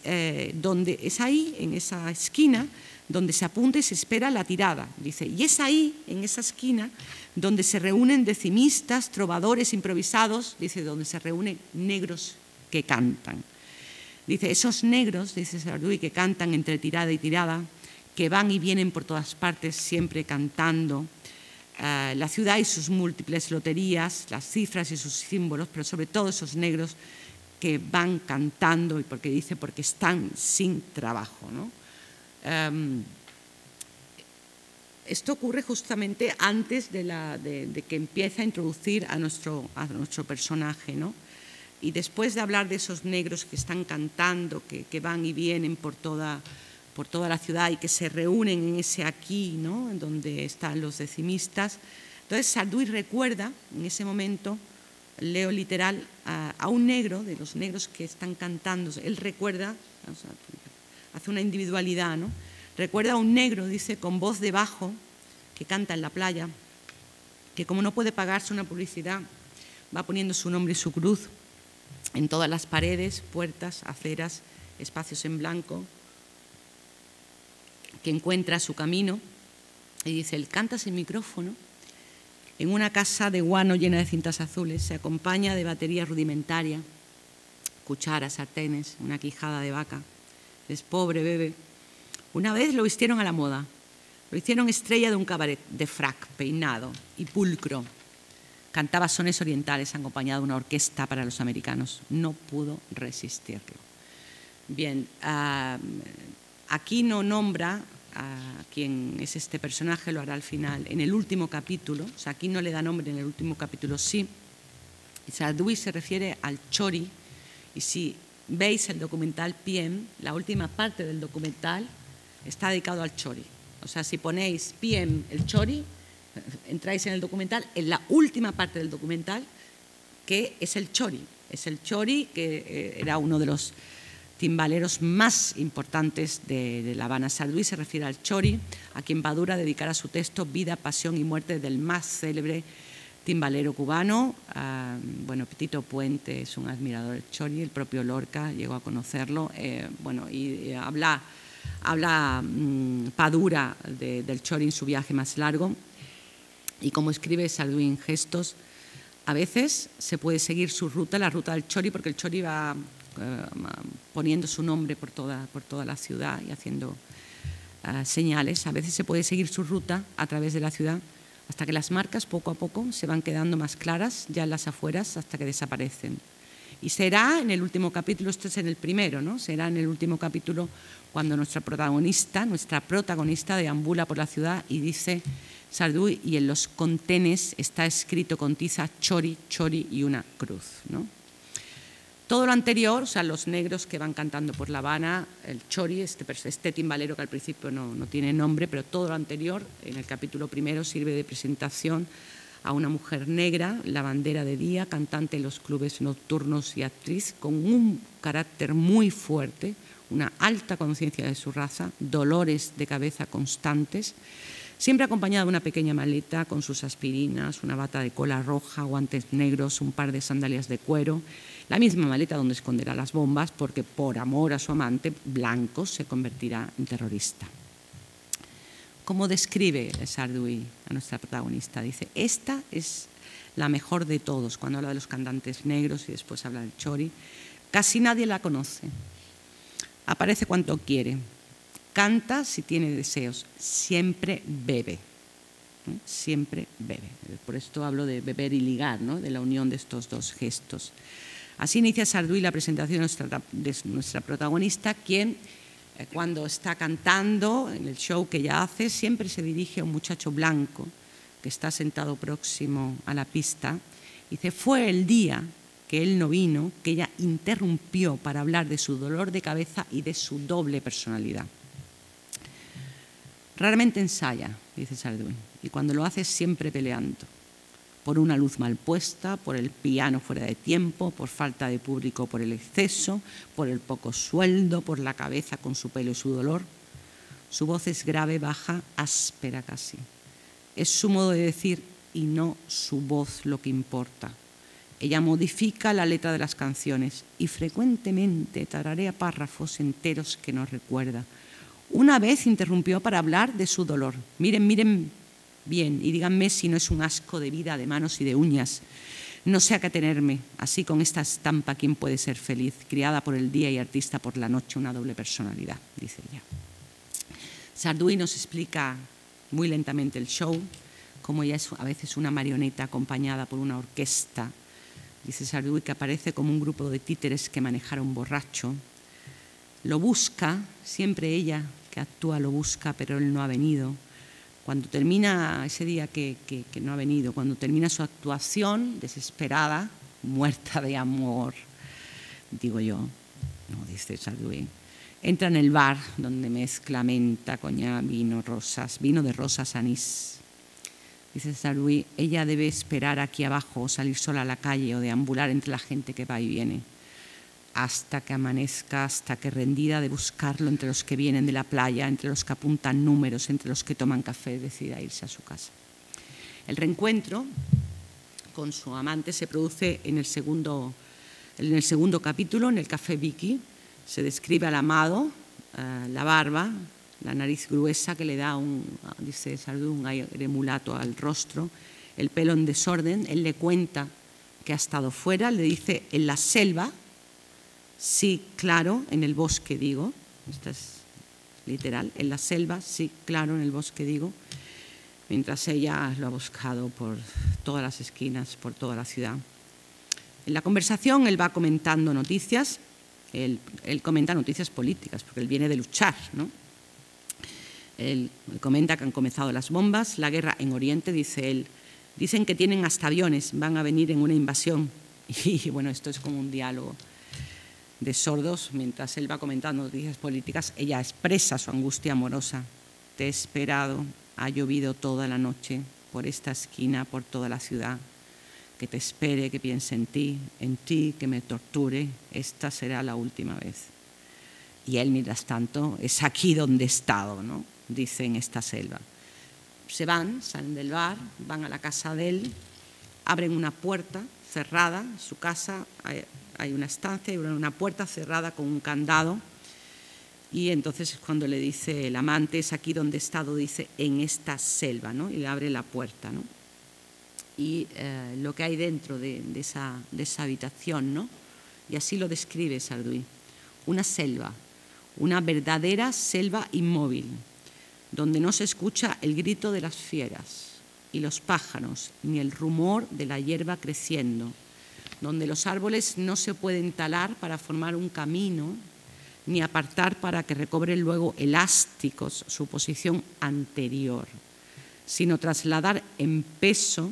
Speaker 2: ahí, en esa esquina, donde se apunta y se espera la tirada, dice. Y es ahí, en esa esquina, donde se reúnen decimistas, trovadores improvisados, dice, donde se reúnen negros que cantan. Dice, esos negros, dice Sarduy, que cantan entre tirada y tirada, que van y vienen por todas partes siempre cantando, la ciudad y sus múltiples loterías, las cifras y sus símbolos, pero sobre todo esos negros que van cantando, y porque están sin trabajo, ¿no? Esto ocurre justamente antes de que empiece a introducir a nuestro personaje, ¿no? Y después de hablar de esos negros que están cantando, que van y vienen por toda la ciudad y que se reúnen en ese aquí, ¿no? En donde están los decimistas. Entonces Sarduy recuerda en ese momento, leo literal, a un negro, de los negros que están cantando. Él recuerda, o sea, hace una individualidad, ¿no? Recuerda a un negro, dice, con voz de bajo, que canta en la playa, que como no puede pagarse una publicidad, va poniendo su nombre y su cruz en todas las paredes, puertas, aceras, espacios en blanco, que encuentra su camino. Y dice, él canta sin micrófono en una casa de guano llena de cintas azules, se acompaña de batería rudimentaria, cucharas, sartenes, una quijada de vaca. Es pobre, bebe. Una vez lo vistieron a la moda, lo hicieron estrella de un cabaret, de frac, peinado y pulcro. Cantaba sones orientales acompañado de una orquesta para los americanos. No pudo resistirlo. Bien, aquí no nombra a quién es este personaje, lo hará al final, en el último capítulo. O sea, aquí no le da nombre, en el último capítulo sí. Sardou se refiere al chori, y si veis el documental PM, la última parte del documental está dedicado al chori. O sea, si ponéis PM, el chori, entráis en el documental, en la última parte del documental, que es el chori. Es el chori, que era uno de los timbaleros más importantes de La Habana. Sardou se refiere al chori, a quien Badura dedicará su texto Vida, pasión y muerte del más célebre timbalero cubano. Bueno, Petito Puente es un admirador del chori, el propio Lorca llegó a conocerlo. Habla Padura del chori en su viaje más largo. Y como escribe Sardou en gestos, a veces se puede seguir su ruta, la ruta del chori, porque el chori va poniendo su nombre por toda la ciudad y haciendo señales. A veces se puede seguir su ruta a través de la ciudad hasta que las marcas poco a poco se van quedando más claras ya en las afueras hasta que desaparecen. Y será en el último capítulo, esto es en el primero, ¿no? Será en el último capítulo cuando nuestra protagonista deambula por la ciudad y dice Sardou, y en los contenes está escrito con tiza chori, chori y una cruz, ¿no? Todo lo anterior, o sea, los negros que van cantando por La Habana, el chori, este timbalero que al principio no tiene nombre, pero todo lo anterior, en el capítulo primero, sirve de presentación a una mujer negra, lavandera de día, cantante en los clubes nocturnos y actriz, con un carácter muy fuerte, una alta conciencia de su raza, dolores de cabeza constantes, siempre acompañada de una pequeña maleta con sus aspirinas, una bata de cola roja, guantes negros, un par de sandalias de cuero, la misma maleta donde esconderá las bombas, porque por amor a su amante blanco se convertirá en terrorista. ¿Cómo describe Sardou a nuestra protagonista? Dice, esta es la mejor de todos, cuando habla de los cantantes negros y después habla del chori. Casi nadie la conoce. Aparece cuanto quiere. Canta si tiene deseos. Siempre bebe. ¿No? Siempre bebe. Por esto hablo de beber y ligar, ¿no? De la unión de estos dos gestos. Así inicia Sardou la presentación de nuestra protagonista, quien cuando está cantando en el show que ella hace siempre se dirige a un muchacho blanco que está sentado próximo a la pista. Dice, fue el día que él no vino, que ella interrumpió para hablar de su dolor de cabeza y de su doble personalidad. Raramente ensaya, dice Sardou, y cuando lo hace siempre peleando. Por una luz mal puesta, por el piano fuera de tiempo, por falta de público, por el exceso, por el poco sueldo, por la cabeza con su pelo y su dolor. Su voz es grave, baja, áspera casi. Es su modo de decir y no su voz lo que importa. Ella modifica la letra de las canciones y frecuentemente tararea párrafos enteros que no recuerda. Una vez interrumpió para hablar de su dolor. Miren, miren bien y díganme si no es un asco de vida, de manos y de uñas. No sé a qué tenerme, así con esta estampa, ¿quién puede ser feliz? Criada por el día y artista por la noche, una doble personalidad, dice ella. Sardou nos explica muy lentamente el show, como ella es a veces una marioneta acompañada por una orquesta. Dice Sardou que aparece como un grupo de títeres que manejara un borracho. Lo busca, siempre ella que actúa lo busca, pero él no ha venido. Cuando termina ese día que no ha venido, cuando termina su actuación, desesperada, muerta de amor, digo yo, no, dice Sardou, entra en el bar donde mezcla menta, coñac, vino de rosas, anís. Dice Sardou, ella debe esperar aquí abajo o salir sola a la calle o deambular entre la gente que va y viene. Hasta que amanezca, hasta que rendida de buscarlo entre los que vienen de la playa, entre los que apuntan números, entre los que toman café, decida irse a su casa. El reencuentro con su amante se produce en el segundo En el segundo capítulo, en el Café Vicky, se describe al amado, la barba, la nariz gruesa que le da dice Sardou, un aire mulato al rostro, el pelo en desorden. Él le cuenta que ha estado fuera, le dice en la selva, sí, claro, en el bosque digo, esto es literal, en la selva, sí, claro, en el bosque digo, mientras ella lo ha buscado por todas las esquinas, por toda la ciudad. En la conversación él va comentando noticias, él comenta noticias políticas, porque él viene de luchar, ¿no? Él comenta que han comenzado las bombas, la guerra en Oriente, dice él. Dicen que tienen hasta aviones, van a venir en una invasión. Y bueno, esto es como un diálogo de sordos. Mientras él va comentando noticias políticas, ella expresa su angustia amorosa. Te he esperado, ha llovido toda la noche, por esta esquina, por toda la ciudad. Que te espere, que piense en ti, que me torture. Esta será la última vez. Y él, mientras tanto, es aquí donde he estado, ¿no? Dice, en esta selva. Se van, salen del bar, van a la casa de él, abren una puerta cerrada, en su casa hay una estancia, hay una puerta cerrada con un candado, y entonces es cuando le dice el amante, es aquí donde he estado, dice, en esta selva, ¿no? Y le abre la puerta, ¿no? Y lo que hay dentro de esa habitación, ¿no? Y así lo describe Sardou, una selva, una verdadera selva inmóvil, donde no se escucha el grito de las fieras y los pájaros, ni el rumor de la hierba creciendo, donde los árboles no se pueden talar para formar un camino, ni apartar para que recobren luego elásticos su posición anterior, sino trasladar en peso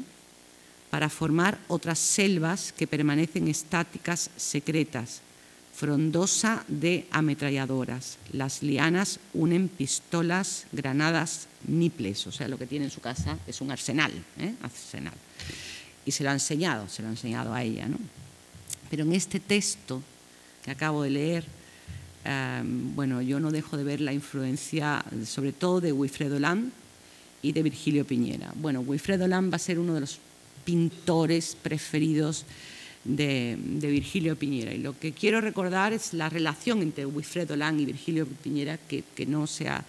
Speaker 2: para formar otras selvas que permanecen estáticas, secretas, frondosa de ametralladoras. Las lianas unen pistolas, granadas, niples, o sea, lo que tiene en su casa es un arsenal, arsenal. Y se lo ha enseñado a ella, ¿no? Pero en este texto que acabo de leer, bueno, yo no dejo de ver la influencia, sobre todo de Wilfredo Lam y de Virgilio Piñera. Bueno, Wilfredo Lam va a ser uno de los pintores preferidos de Virgilio Piñera. Y lo que quiero recordar es la relación entre Wilfredo Lam y Virgilio Piñera, que no se ha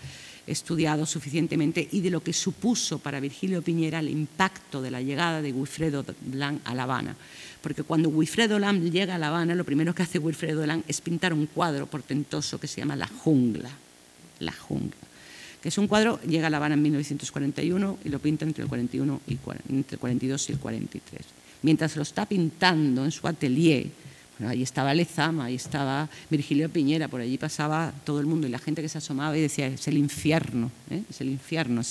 Speaker 2: estudiado suficientemente, y de lo que supuso para Virgilio Piñera el impacto de la llegada de Wilfredo Lam a La Habana. Porque cuando Wilfredo Lam llega a La Habana, lo primero que hace Wilfredo Lam es pintar un cuadro portentoso que se llama La Jungla. La Jungla. Que es un cuadro, llega a La Habana en 1941 y lo pinta entre el 42 y el 43. Mientras lo está pintando en su atelier, bueno, ahí estaba Lezama, ahí estaba Virgilio Piñera, por allí pasaba todo el mundo y la gente que se asomaba y decía, es el infierno, es el infierno,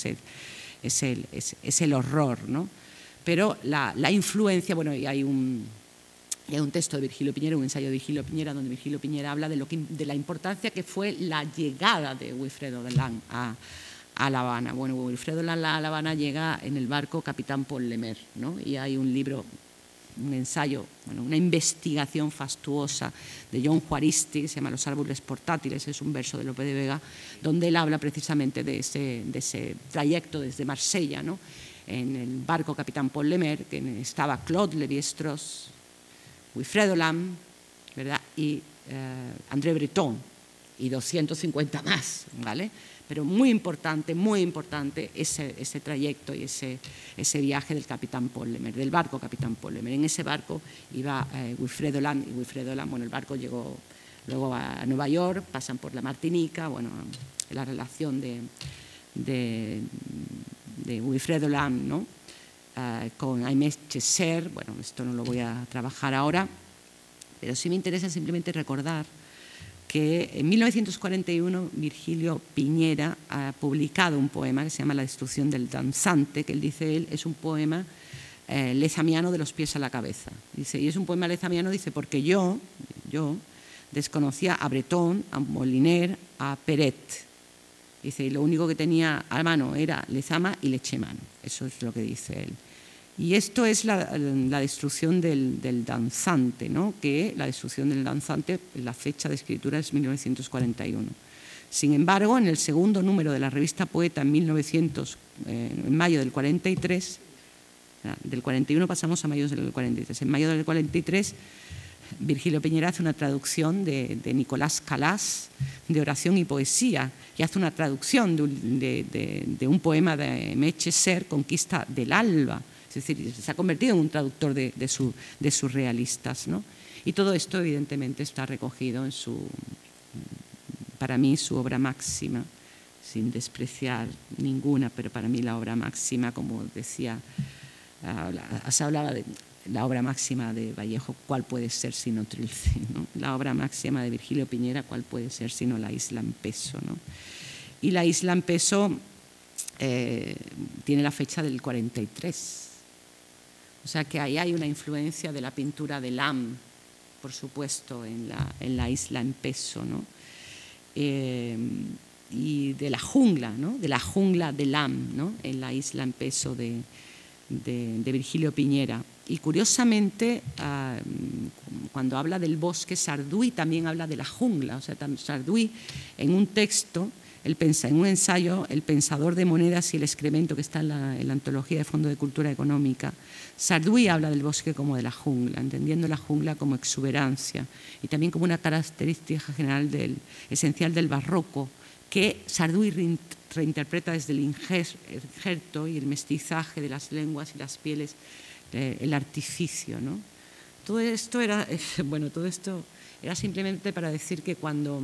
Speaker 2: es el horror, ¿no? Pero la influencia, bueno, y hay un texto de Virgilio Piñera, un ensayo de Virgilio Piñera, donde Virgilio Piñera habla de la importancia que fue la llegada de Wilfredo Lam a La Habana. Bueno, Wilfredo Lam a La Habana llega en el barco Capitán Paul Lemaire, ¿no? Y hay un libro, un ensayo, bueno, una investigación fastuosa de John Juaristi, que se llama Los árboles portátiles, es un verso de Lope de Vega, donde él habla precisamente de ese trayecto desde Marsella, ¿no? En el barco Capitán Paul Lemaire, que estaba Claude Lévi-Strauss, Wilfredo Lam, ¿verdad? Y André Breton, y 250 más, ¿vale? Pero muy importante ese trayecto y ese viaje del Capitán Paul Lemaire, del barco Capitán Paul Lemaire. En ese barco iba Wilfredo Lam, y Wilfredo Lam, bueno, el barco llegó luego a Nueva York, pasan por la Martinica, bueno, la relación de Wilfredo Lam, ¿no? Con Aimé Césaire, bueno, esto no lo voy a trabajar ahora, pero sí me interesa simplemente recordar que en 1941 Virgilio Piñera ha publicado un poema que se llama La destrucción del danzante, que él dice, es un poema lezamiano de los pies a la cabeza. Dice, y es un poema lezamiano, dice, porque yo desconocía a Breton, a Moliner, a Perret. Dice, y lo único que tenía a mano era Lezama y Lecheman. Eso es lo que dice él. Y esto es la destrucción del danzante, ¿no? Que la destrucción del danzante, la fecha de escritura es 1941. Sin embargo, en el segundo número de la revista Poeta, en mayo del 43, del 41 pasamos a mayo del 43, en mayo del 43 Virgilio Piñera hace una traducción de Nicolás Calás, de Oración y Poesía, y hace una traducción de un poema de Meche Ser, Conquista del Alba. Es decir, se ha convertido en un traductor de surrealistas, ¿no? Y todo esto, evidentemente, está recogido en para mí, su obra máxima, sin despreciar ninguna, pero para mí la obra máxima, como decía, se hablaba de la obra máxima de Vallejo, ¿cuál puede ser sino Trilce, ¿no? La obra máxima de Virgilio Piñera, ¿cuál puede ser sino La isla en peso, ¿no? Y La isla en peso tiene la fecha del 43. O sea que ahí hay una influencia de la pintura de Lam, por supuesto, en la isla en peso, ¿no? Y de la jungla, ¿no? De la jungla de Lam, ¿no? En La isla en peso de Virgilio Piñera. Y curiosamente, cuando habla del bosque, Sarduy también habla de la jungla. O sea, Sarduy, en un texto, en un ensayo, El pensador de monedas y el excremento, que está en la antología de Fondo de Cultura Económica, Sarduy habla del bosque como de la jungla, entendiendo la jungla como exuberancia y también como una característica general esencial del barroco, que Sarduy reinterpreta desde el injerto y el mestizaje de las lenguas y las pieles, el artificio, ¿no? Todo esto era simplemente para decir que cuando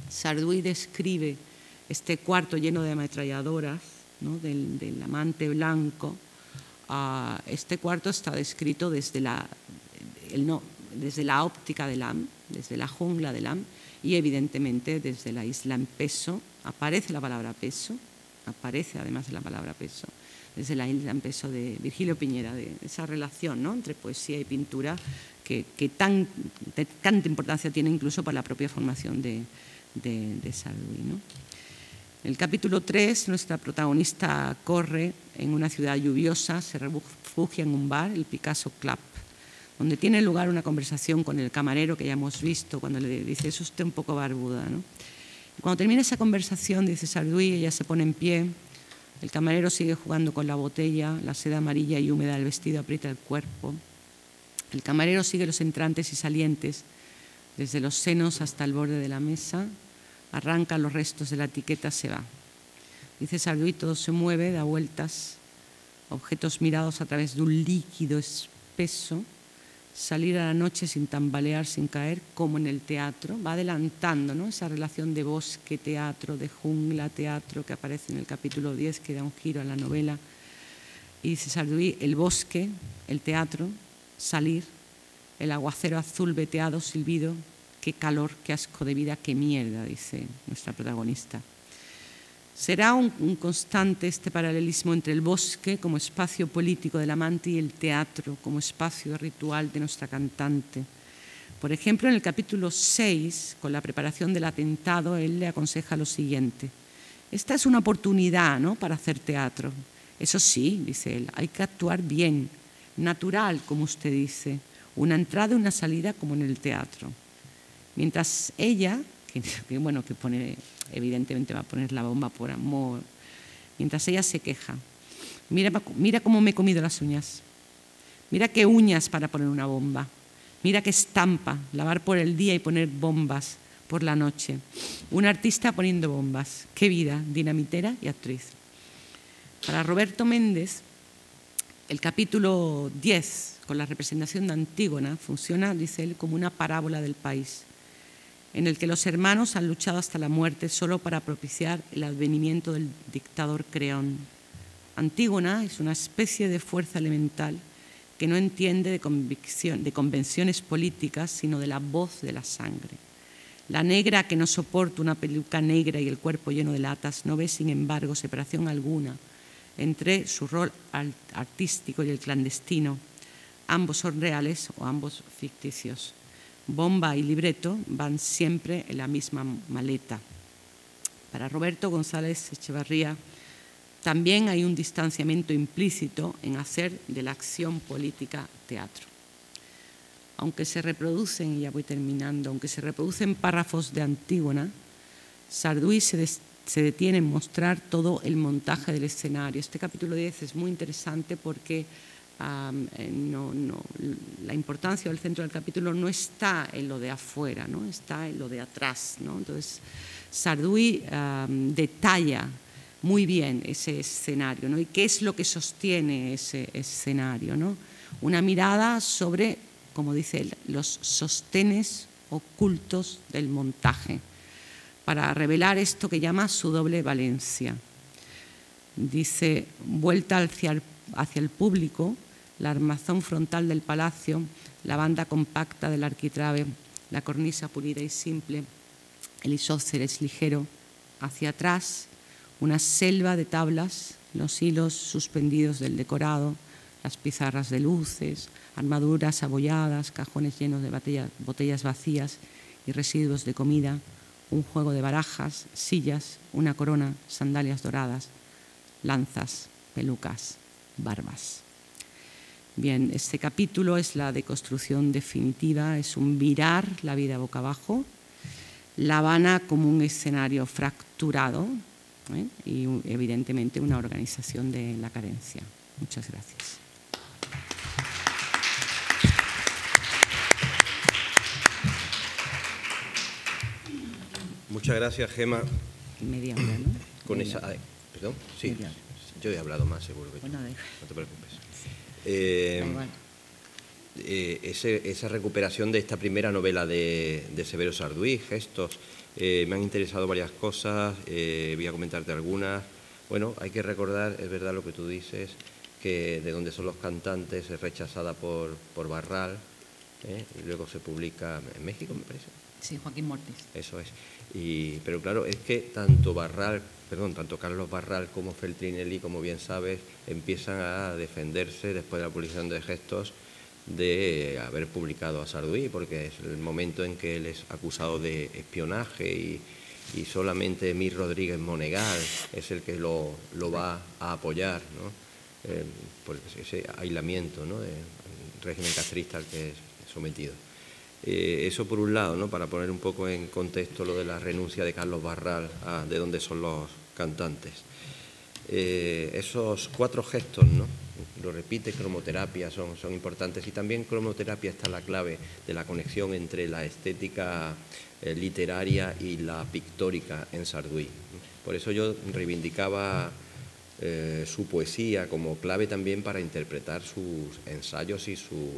Speaker 2: Sarduy describe este cuarto lleno de ametralladoras, ¿no? del amante blanco, este cuarto está descrito desde la óptica de Lam, desde la jungla de Lam, y evidentemente desde la isla en peso. Aparece la palabra peso, aparece además la palabra peso, desde la isla en peso de Virgilio Piñera, de esa relación, ¿no? entre poesía y pintura que tanta importancia tiene incluso para la propia formación de Sarduy, ¿no? En el capítulo 3, nuestra protagonista corre en una ciudad lluviosa, se refugia en un bar, el Picasso Club, donde tiene lugar una conversación con el camarero que ya hemos visto, cuando le dice, es usted un poco barbuda, ¿no? Y cuando termina esa conversación, dice Sarduy, ella se pone en pie, el camarero sigue jugando con la botella, la seda amarilla y húmeda del vestido aprieta el cuerpo, el camarero sigue los entrantes y salientes, desde los senos hasta el borde de la mesa, arranca los restos de la etiqueta, se va. Dice Sarduy, todo se mueve, da vueltas, objetos mirados a través de un líquido espeso, salir a la noche sin tambalear, sin caer, como en el teatro. Va adelantando, ¿no? Esa relación de bosque, teatro, de jungla, teatro, que aparece en el capítulo 10, que da un giro a la novela. Y dice Sarduy, el bosque, el teatro, salir, el aguacero azul veteado, silbido, qué calor, qué asco de vida, qué mierda, dice nuestra protagonista. Será un constante este paralelismo entre el bosque como espacio político del amante y el teatro como espacio ritual de nuestra cantante. Por ejemplo, en el capítulo 6, con la preparación del atentado, él le aconseja lo siguiente. Esta es una oportunidad, ¿no?, para hacer teatro. Eso sí, dice él, hay que actuar bien, natural, como usted dice, una entrada y una salida como en el teatro. Mientras ella, que pone, evidentemente va a poner la bomba por amor, mientras ella se queja, mira cómo me he comido las uñas, mira qué uñas para poner una bomba, mira qué estampa, lavar por el día y poner bombas por la noche, un artista poniendo bombas, qué vida, dinamitera y actriz. Para Roberto Méndez, el capítulo 10, con la representación de Antígona, funciona, dice él, como una parábola del país, en el que los hermanos han luchado hasta la muerte solo para propiciar el advenimiento del dictador Creón. Antígona es una especie de fuerza elemental que no entiende de convenciones políticas, sino de la voz de la sangre. La negra que no soporta una peluca negra y el cuerpo lleno de latas no ve, sin embargo, separación alguna entre su rol artístico y el clandestino. Ambos son reales o ambos ficticios. Bomba y libreto van siempre en la misma maleta. Para Roberto González Echevarría también hay un distanciamiento implícito en hacer de la acción política teatro. Aunque se reproducen, y ya voy terminando, aunque se reproducen párrafos de Antígona, Sarduy se detiene en mostrar todo el montaje del escenario. Este capítulo 10 es muy interesante porque la importancia o el centro del capítulo no está en lo de afuera, ¿no? Está en lo de atrás, ¿no? Entonces, Sarduy detalla muy bien ese escenario, ¿no? Y qué es lo que sostiene ese escenario, ¿no? Una mirada sobre, como dice él, los sostenes ocultos del montaje, para revelar esto que llama su doble valencia. Dice, vuelta hacia el público, la armazón frontal del palacio, la banda compacta del arquitrabe, la cornisa pulida y simple, el isósceles ligero, hacia atrás, una selva de tablas, los hilos suspendidos del decorado, las pizarras de luces, armaduras abolladas, cajones llenos de botellas vacías y residuos de comida, un juego de barajas, sillas, una corona, sandalias doradas, lanzas, pelucas, barbas. Bien, este capítulo es la deconstrucción definitiva, es un virar la vida boca abajo, La Habana como un escenario fracturado, y evidentemente una organización de la carencia. Muchas gracias.
Speaker 1: Muchas gracias, Gemma.
Speaker 2: Media hora, ¿no?
Speaker 1: Con esa... ¿Perdón? Sí, yo he hablado más, seguro que
Speaker 2: bueno,
Speaker 1: no te preocupes. Esa recuperación de esta primera novela de Severo Sarduy, Gestos, me han interesado varias cosas, voy a comentarte algunas. Bueno, hay que recordar, es verdad lo que tú dices, que De dónde son los cantantes es rechazada por Barral, y luego se publica en México, me parece.
Speaker 2: Sí, Joaquín Mortis.
Speaker 1: Eso es. Pero claro, es que tanto Carlos Barral como Feltrinelli, como bien sabes, empiezan a defenderse después de la publicación de Gestos de haber publicado a Sarduy, porque es el momento en que él es acusado de espionaje y solamente Mir Rodríguez Monegal es el que lo va a apoyar, ¿no? Por ese aislamiento, ¿no?, del régimen castrista al que es sometido. Eso por un lado, ¿no?, para poner un poco en contexto lo de la renuncia de Carlos Barral a De dónde son los cantantes. Esos 4 gestos, ¿no?, lo repite, cromoterapia, son importantes, y también cromoterapia está la clave de la conexión entre la estética literaria y la pictórica en Sarduy. Por eso yo reivindicaba su poesía como clave también para interpretar sus ensayos y sus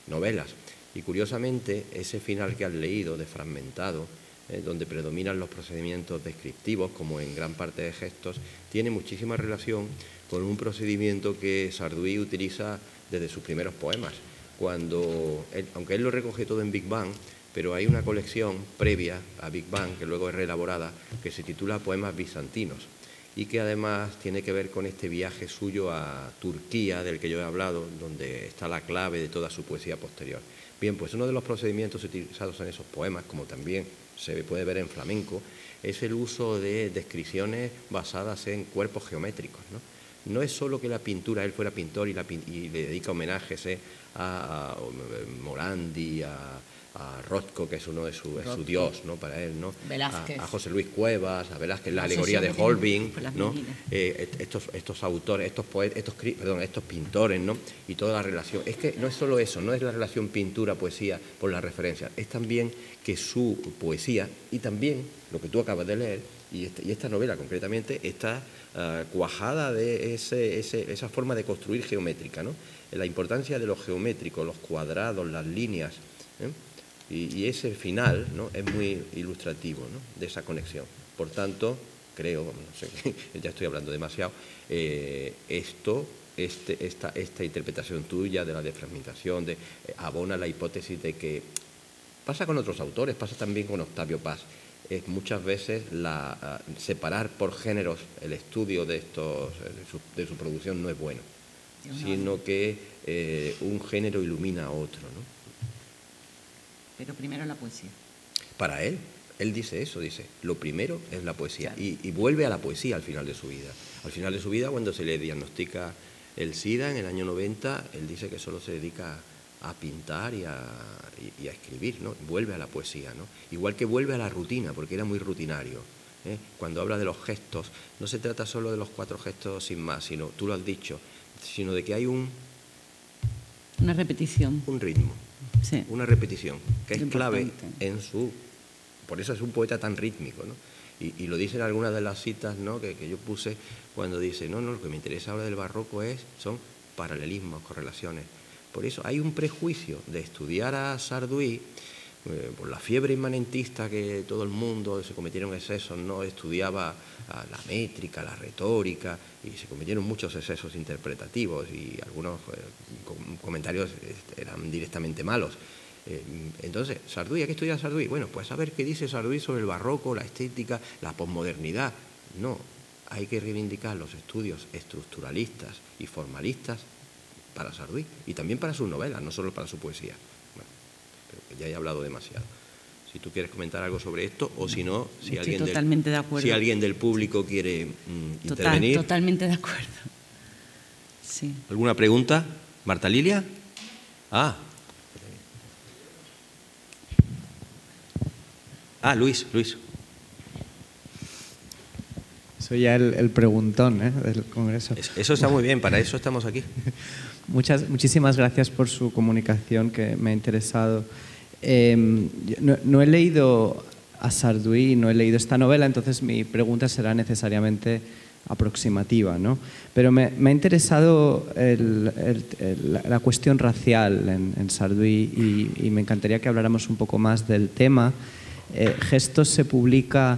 Speaker 1: novelas. Y curiosamente, ese final que has leído, de Fragmentado, donde predominan los procedimientos descriptivos, como en gran parte de Gestos, tiene muchísima relación con un procedimiento que Sarduy utiliza desde sus primeros poemas. Aunque él lo recoge todo en Big Bang, pero hay una colección previa a Big Bang, que luego es reelaborada, que se titula Poemas bizantinos, y que además tiene que ver con este viaje suyo a Turquía, del que yo he hablado, donde está la clave de toda su poesía posterior. Bien, pues uno de los procedimientos utilizados en esos poemas, como también se puede ver en flamenco, es el uso de descripciones basadas en cuerpos geométricos, ¿no? No es solo que la pintura, él fuera pintor y le dedica homenajes a Morandi, a Rothko, que es uno de su dios, ¿no?, para él, ¿no?, a José Luis Cuevas, a Velázquez, la alegoría de Holbein, ¿no?, estos autores, estos pintores, ¿no?, y toda la relación. Es que no es solo eso, no es la relación pintura-poesía por las referencias, es también que su poesía, y también lo que tú acabas de leer, y esta novela concretamente, está cuajada de esa forma de construir geométrica, ¿no?, la importancia de lo geométrico, los cuadrados, las líneas, y ese final, ¿no?, es muy ilustrativo, ¿no?, de esa conexión. Por tanto, creo, no sé, ya estoy hablando demasiado, esta interpretación tuya de la defragmentación abona la hipótesis de que pasa con otros autores, pasa también con Octavio Paz. Muchas veces separar por géneros el estudio de su producción no es bueno, sino que un género ilumina a otro, ¿no?
Speaker 2: Pero primero la poesía.
Speaker 1: Para él dice eso, dice, lo primero es la poesía, claro. Y vuelve a la poesía al final de su vida. Al final de su vida, cuando se le diagnostica el SIDA en el año 90, él dice que solo se dedica a pintar y a escribir, ¿no? Vuelve a la poesía, ¿no? Igual que vuelve a la rutina, porque era muy rutinario, ¿eh? Cuando habla de los gestos, no se trata solo de los 4 gestos sin más, sino, tú lo has dicho, sino de que hay un
Speaker 2: Una repetición.
Speaker 1: Un ritmo,
Speaker 2: Sí.
Speaker 1: una repetición, que es
Speaker 2: Muy
Speaker 1: clave
Speaker 2: importante.
Speaker 1: en su... Por eso es un poeta tan rítmico, ¿no? Y lo dicen algunas de las citas, ¿no?, que yo puse cuando dice, no, lo que me interesa ahora del barroco son paralelismos, correlaciones. Por eso hay un prejuicio de estudiar a Sarduy, por la fiebre inmanentista que todo el mundo, se cometieron excesos, ¿no?, estudiaba la métrica, la retórica, y se cometieron muchos excesos interpretativos y algunos comentarios eran directamente malos. Entonces, Sarduy, ¿a qué estudia Sarduy? Bueno, pues a ver qué dice Sarduy sobre el barroco, la estética, la posmodernidad. No, hay que reivindicar los estudios estructuralistas y formalistas para Sarduy y también para sus novelas, no solo para su poesía. Bueno, pero ya he hablado demasiado. Si tú quieres comentar algo sobre esto, o si no, si alguien del público quiere intervenir.
Speaker 2: Totalmente de acuerdo. Sí.
Speaker 1: ¿Alguna pregunta? ¿Marta Lilia? Luis.
Speaker 3: Soy ya el preguntón del Congreso.
Speaker 1: Eso está muy bien, para eso estamos aquí.
Speaker 3: Muchísimas gracias por su comunicación, que me ha interesado. No he leído a Sarduy, no he leído esta novela, entonces mi pregunta será necesariamente aproximativa, ¿no? Pero me ha interesado la cuestión racial en Sarduy y me encantaría que habláramos un poco más del tema. Gestos se publica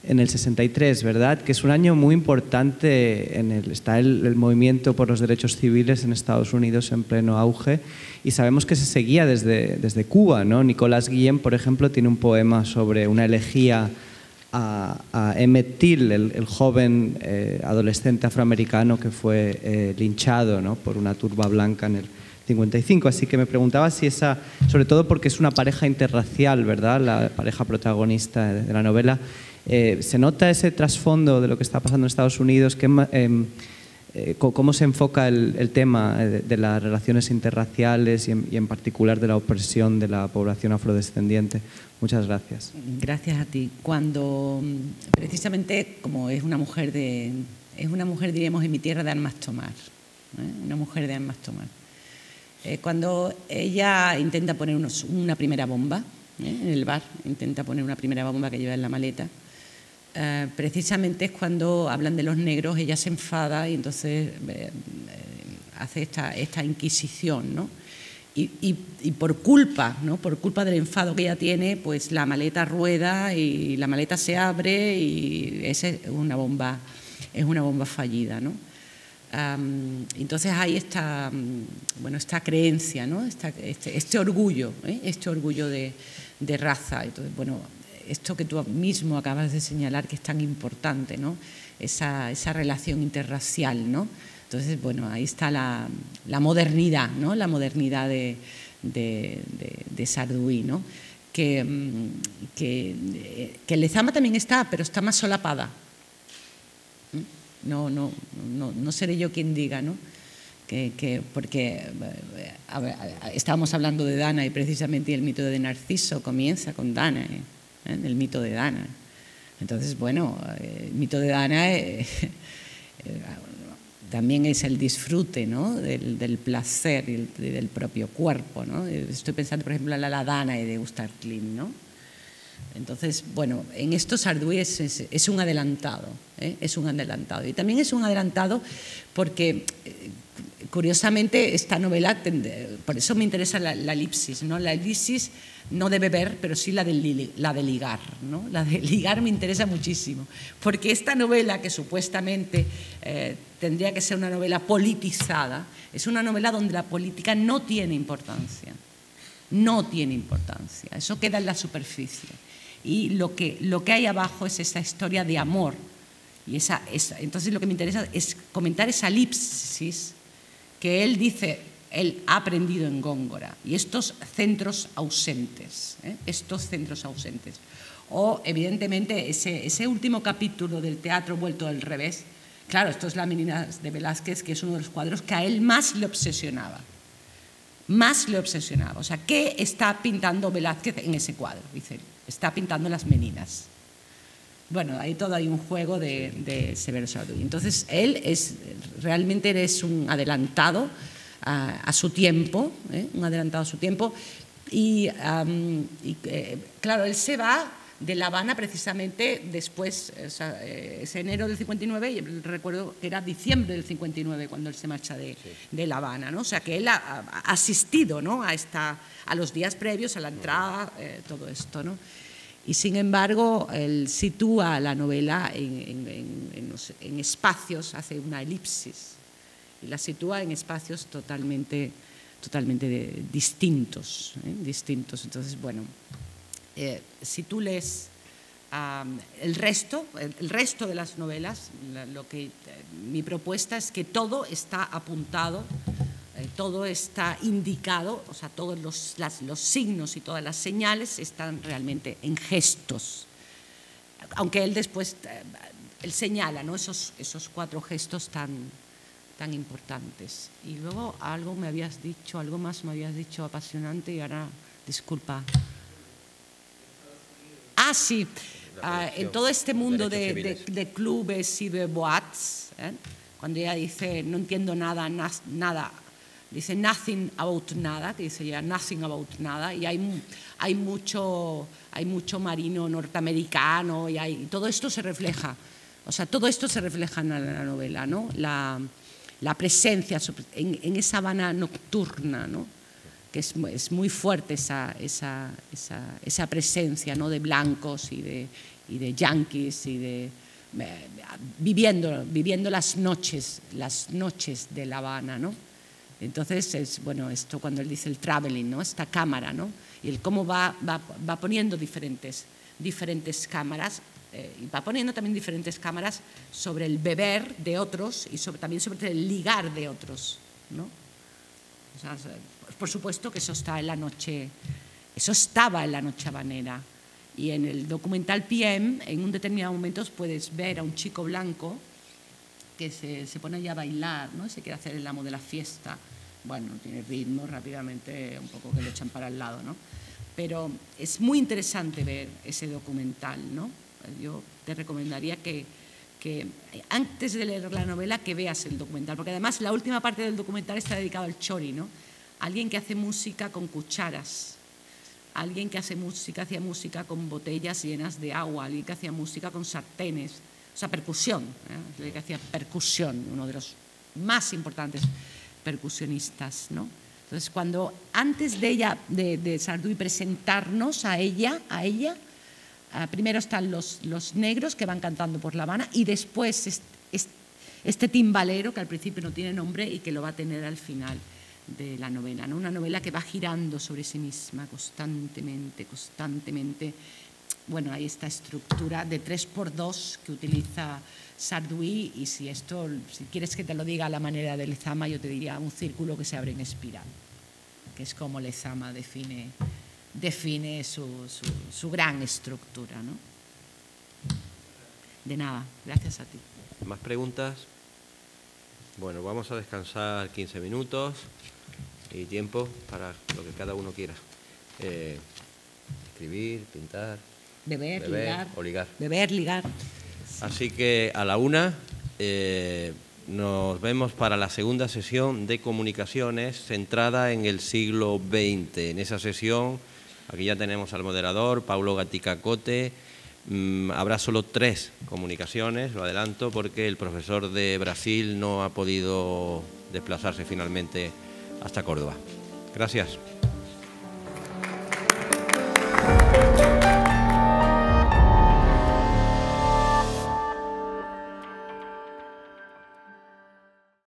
Speaker 3: en el 63, ¿verdad? Que es un año muy importante, está el movimiento por los derechos civiles en Estados Unidos en pleno auge y sabemos que se seguía desde Cuba, ¿no? Nicolás Guillén, por ejemplo, tiene un poema sobre una elegía a Emmett Till, el joven adolescente afroamericano que fue linchado, ¿no?, por una turba blanca en el 55, así que me preguntaba si esa, sobre todo porque es una pareja interracial, ¿verdad?, la pareja protagonista de la novela, ¿se nota ese trasfondo de lo que está pasando en Estados Unidos? ¿Cómo se enfoca el tema de las relaciones interraciales y en particular de la opresión de la población afrodescendiente? Muchas gracias.
Speaker 2: Gracias a ti. Cuando, precisamente, como es una mujer, diríamos, en mi tierra de armas tomar, una mujer de armas tomar. Cuando ella intenta poner una primera bomba en el bar, intenta poner una primera bomba que lleva en la maleta, precisamente es cuando hablan de los negros, ella se enfada y entonces hace esta inquisición, ¿no? Y por culpa, ¿no?, por culpa del enfado que ella tiene, pues la maleta rueda y la maleta se abre y esa es una bomba fallida, ¿no? Entonces hay esta creencia, ¿no?, este orgullo, de raza. Entonces, bueno, esto que tú mismo acabas de señalar, que es tan importante, ¿no?, esa relación interracial, ¿no? Entonces, bueno, ahí está la modernidad, ¿no?, la modernidad de Sarduy, ¿no?, que Lezama también está, pero está más solapada. No seré yo quien diga, ¿no?, porque estábamos hablando de Danae precisamente, y el mito de Narciso comienza con Danae, el mito de Danae. Entonces, bueno, el mito de Danae también es el disfrute, ¿no?, del placer y del propio cuerpo, ¿no? Estoy pensando, por ejemplo, en la Danae de Gustav Klimt, ¿no? Entonces, bueno, en esto Sarduy es un adelantado, es un adelantado. Y también es un adelantado porque, curiosamente, esta novela, por eso me interesa la elipsis, ¿no? La elipsis no de beber, pero sí la de ligar, ¿no? La de ligar me interesa muchísimo, porque esta novela, que supuestamente tendría que ser una novela politizada, es una novela donde la política no tiene importancia. No tiene importancia, eso queda en la superficie. Y lo que hay abajo es esa historia de amor. Y entonces lo que me interesa es comentar esa elipsis que él dice, él ha aprendido en Góngora, y estos centros ausentes, O, evidentemente, ese último capítulo del Teatro vuelto al revés, claro, esto es La Menina de Velázquez, que es uno de los cuadros que a él más le obsesionaba. O sea, ¿qué está pintando Velázquez en ese cuadro? Dice, está pintando las meninas. Bueno, hay un juego de Severo Sarduy. Entonces, él realmente es un adelantado a su tiempo, un adelantado a su tiempo. Y claro, él se va de La Habana precisamente después, o sea, es enero del 59, y recuerdo que era diciembre del 59 cuando él se marcha de La Habana, ¿no? O sea, que él ha asistido, ¿no?, a los días previos, a la entrada, todo esto, ¿no? Y sin embargo, él sitúa la novela en espacios, hace una elipsis, y la sitúa en espacios totalmente distintos, distintos. Entonces, bueno, si tú lees el resto de las novelas, mi propuesta es que todo está apuntado, todo está indicado, o sea, todos los signos y todas las señales están realmente en gestos. Aunque él después, él señala, ¿no?, esos 4 gestos tan importantes. Y luego algo más me habías dicho apasionante, y ahora, disculpa. Ah, sí, en todo este mundo de clubes y de boats, cuando ella dice, no entiendo nada, dice nothing about nada, que dice ya nothing about nada, y hay mucho marino norteamericano, y todo esto se refleja, o sea, todo esto se refleja en la novela, ¿no? La presencia en esa Habana nocturna, ¿no?, que es muy fuerte esa presencia, ¿no?, de blancos y de yanquis, y viviendo las noches de La Habana, ¿no? Entonces, bueno, esto cuando él dice el traveling, ¿no?, esta cámara, ¿no?, y el cómo va poniendo diferentes cámaras, y va poniendo también diferentes cámaras sobre el beber de otros y también sobre el ligar de otros, ¿no? O sea, por supuesto que eso estaba en la noche habanera. Y en el documental PM, en un determinado momento puedes ver a un chico blanco que se pone ya a bailar, ¿no?, y se quiere hacer el amo de la fiesta. Bueno, tiene ritmo, rápidamente un poco que lo echan para el lado, ¿no? Pero es muy interesante ver ese documental, ¿no? Yo te recomendaría que antes de leer la novela que veas el documental, porque además la última parte del documental está dedicada al chori, ¿no? Alguien que hace música con cucharas, alguien que hacía música con botellas llenas de agua, alguien que hacía música con sartenes, o sea, percusión, alguien que hacía percusión, uno de los más importantes percusionistas, ¿no? Entonces, antes de Sarduy presentarnos a ella, primero están los negros que van cantando por La Habana, y después este timbalero que al principio no tiene nombre y que lo va a tener al final de la novela, ¿no? Una novela que va girando sobre sí misma constantemente. Bueno, hay esta estructura de 3x2 que utiliza Sarduy, y si quieres que te lo diga a la manera de Lezama, yo te diría un círculo que se abre en espiral, que es como Lezama define su gran estructura, ¿no? De nada, gracias a ti.
Speaker 1: ¿Más preguntas? Bueno, vamos a descansar 15 minutos y tiempo para lo que cada uno quiera. Escribir, pintar, beber
Speaker 2: ligar,
Speaker 1: o ligar.
Speaker 2: Beber, ligar.
Speaker 1: Así que a la 1 nos vemos para la segunda sesión de comunicaciones centrada en el siglo XX. En esa sesión, aquí ya tenemos al moderador, Paulo Gatica Cote. Habrá solo 3 comunicaciones, lo adelanto, porque el profesor de Brasil no ha podido desplazarse finalmente hasta Córdoba. Gracias.